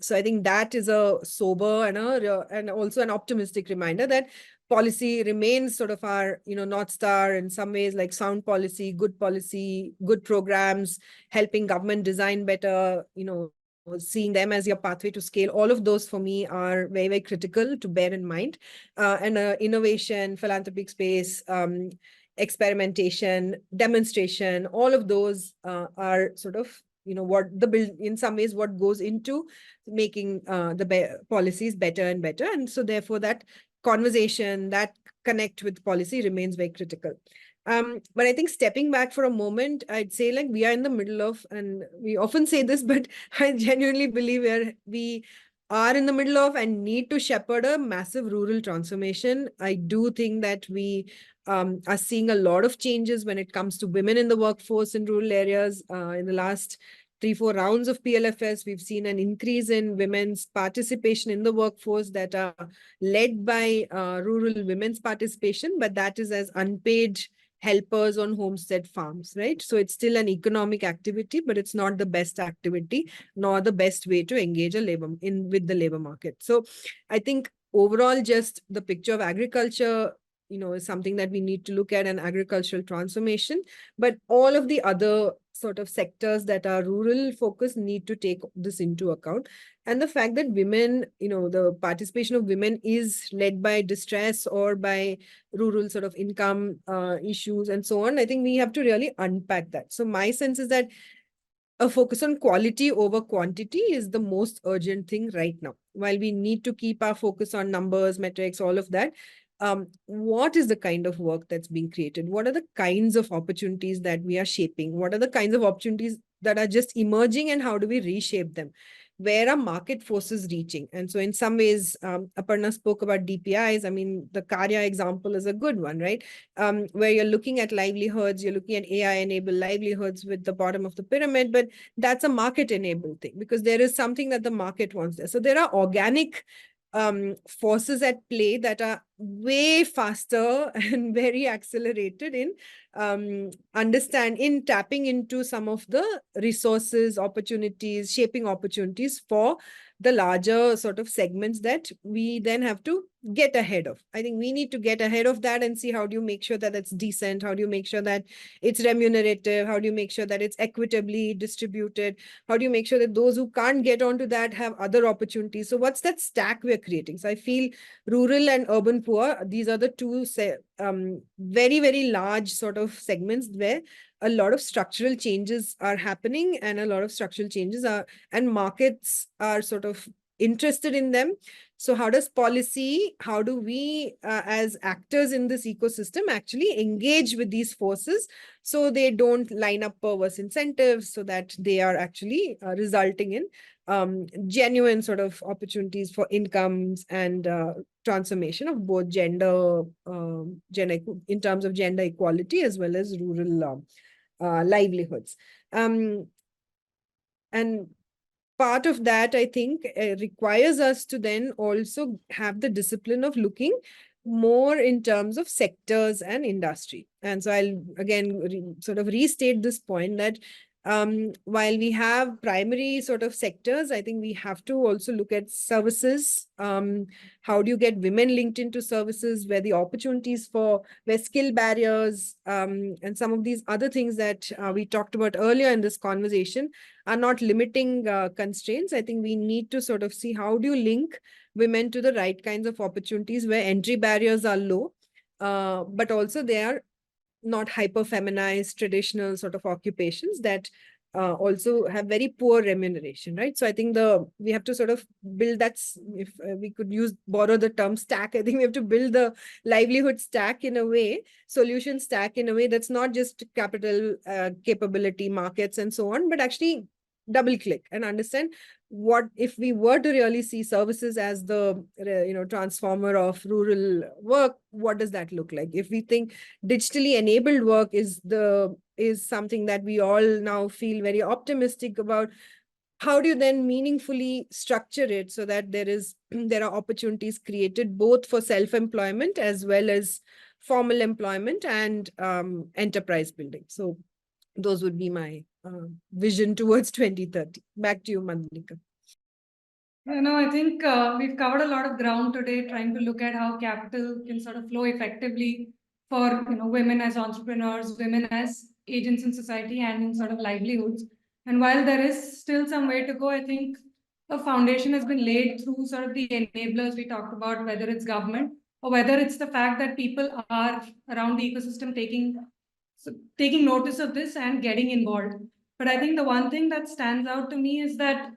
So I think that is a sober and also an optimistic reminder that policy remains sort of our, North Star in some ways, like sound policy, good programs, helping government design better, seeing them as your pathway to scale. All of those for me are very, very critical to bear in mind. And innovation, philanthropic space, experimentation, demonstration, all of those are sort of, what the build in some ways what goes into making the policies better and better. And so therefore that conversation, that connect with policy remains very critical. But I think stepping back for a moment, I'd say like we are in the middle of, and we often say this, but I genuinely believe we are in the middle of and need to shepherd a massive rural transformation. I do think that we are seeing a lot of changes when it comes to women in the workforce in rural areas. In the last 3-4 rounds of PLFS, we've seen an increase in women's participation in the workforce that are led by rural women's participation, but that is as unpaid helpers on homestead farms, right? So it's still an economic activity, but it's not the best activity, nor the best way to engage with the labor market. So I think overall, just the picture of agriculture, is something that we need to look at, an agricultural transformation. But all of the other sort of sectors that are rural focused need to take this into account. And the fact that women, the participation of women is led by distress or by rural sort of income issues and so on, I think we have to really unpack that. So my sense is that a focus on quality over quantity is the most urgent thing right now. While we need to keep our focus on numbers, metrics, all of that, what is the kind of work that's being created? What are the kinds of opportunities that we are shaping? What are the kinds of opportunities that are just emerging, and how do we reshape them? Where are market forces reaching? And so in some ways, Aparna spoke about DPIs. I mean, the Karya example is a good one, right? Where you're looking at livelihoods, you're looking at AI-enabled livelihoods with the bottom of the pyramid, but that's a market-enabled thing because there is something that the market wants there. So there are organic forces at play that are way faster and very accelerated in tapping into some of the resources, opportunities, shaping opportunities for the larger sort of segments that we then have to get ahead of. I think we need to get ahead of that and see how do you make sure that it's decent? How do you make sure that it's remunerative? How do you make sure that it's equitably distributed? How do you make sure that those who can't get onto that have other opportunities? So what's that stack we're creating? So I feel rural and urban poor, these are the two very, very large sort of segments where a lot of structural changes are happening, and a lot of structural changes and markets are sort of interested in them. So how does policy, how do we as actors in this ecosystem actually engage with these forces so they don't line up perverse incentives, so that they are actually resulting in genuine sort of opportunities for incomes and transformation of both gender in terms of gender equality as well as rural livelihoods. And part of that, I think, requires us to then also have the discipline of looking more in terms of sectors and industry. And so I'll again sort of restate this point that while we have primary sort of sectors, I think we have to also look at services. How do you get women linked into services, where the opportunities where skill barriers and some of these other things that we talked about earlier in this conversation are not limiting constraints. I think we need to sort of see how do you link women to the right kinds of opportunities where entry barriers are low, but also they are not hyper-feminized traditional sort of occupations that also have very poor remuneration, right? So I think we have to sort of build that, if we could borrow the term stack, I think we have to build the livelihood stack in a way, solution stack in a way that's not just capital, capability, markets, and so on, but actually double click and understand what if we were to really see services as the transformer of rural work, what does that look like? If we think digitally enabled work is something that we all now feel very optimistic about, how do you then meaningfully structure it so that there are opportunities created both for self-employment as well as formal employment and enterprise building? So those would be my vision towards 2030. Back to you, Mandalika. I think we've covered a lot of ground today, trying to look at how capital can sort of flow effectively for women as entrepreneurs, women as agents in society and in sort of livelihoods. And while there is still some way to go, I think a foundation has been laid through sort of the enablers we talked about, whether it's government or whether it's the fact that people are around the ecosystem taking notice of this and getting involved. But I think the one thing that stands out to me is that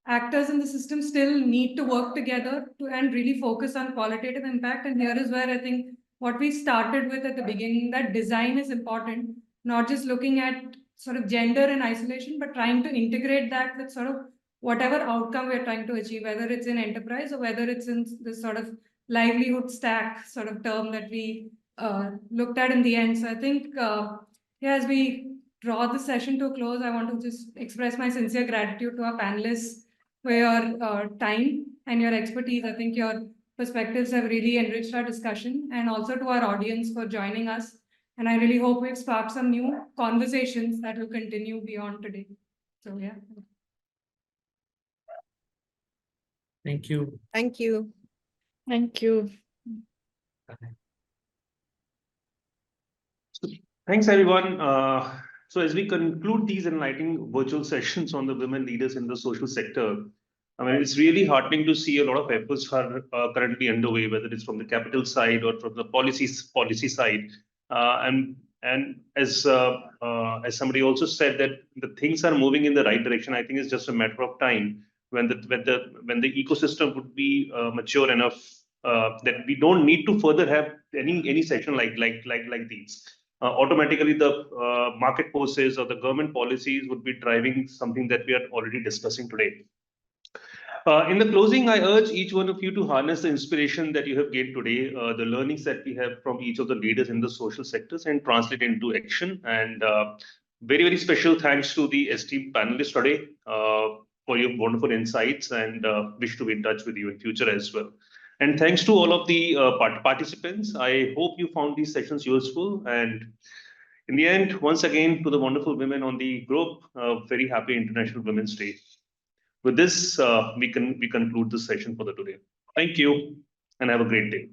actors in the system still need to work together and really focus on qualitative impact. And here is where I think what we started with at the beginning, that design is important, not just looking at sort of gender in isolation, but trying to integrate that with sort of whatever outcome we're trying to achieve, whether it's in enterprise or whether it's in this sort of livelihood stack sort of term that we looked at in the end. So I think, as we draw the session to a close, I want to just express my sincere gratitude to our panelists for your time and your expertise. I think your perspectives have really enriched our discussion, and also to our audience for joining us. And I really hope we've sparked some new conversations that will continue beyond today. So yeah. Thank you. Thank you. Thank you. Thanks, everyone. So as we conclude these enlightening virtual sessions on the women leaders in the social sector, I mean, it's really heartening to see a lot of efforts are currently underway, whether it's from the capital side or from the policy side. And as somebody also said, that the things are moving in the right direction. I think it's just a matter of time when the ecosystem would be mature enough that we don't need to further have any session like these. Automatically, the market forces or the government policies would be driving something that we are already discussing today. In the closing, I urge each one of you to harness the inspiration that you have gained today, the learnings that we have from each of the leaders in the social sectors, and translate into action. And very, very special thanks to the esteemed panelists today for your wonderful insights, and wish to be in touch with you in future as well. And thanks to all of the participants. I hope you found these sessions useful. And in the end, once again, to the wonderful women on the group, very happy International Women's Day. With this, we conclude this session for the today. Thank you, and have a great day.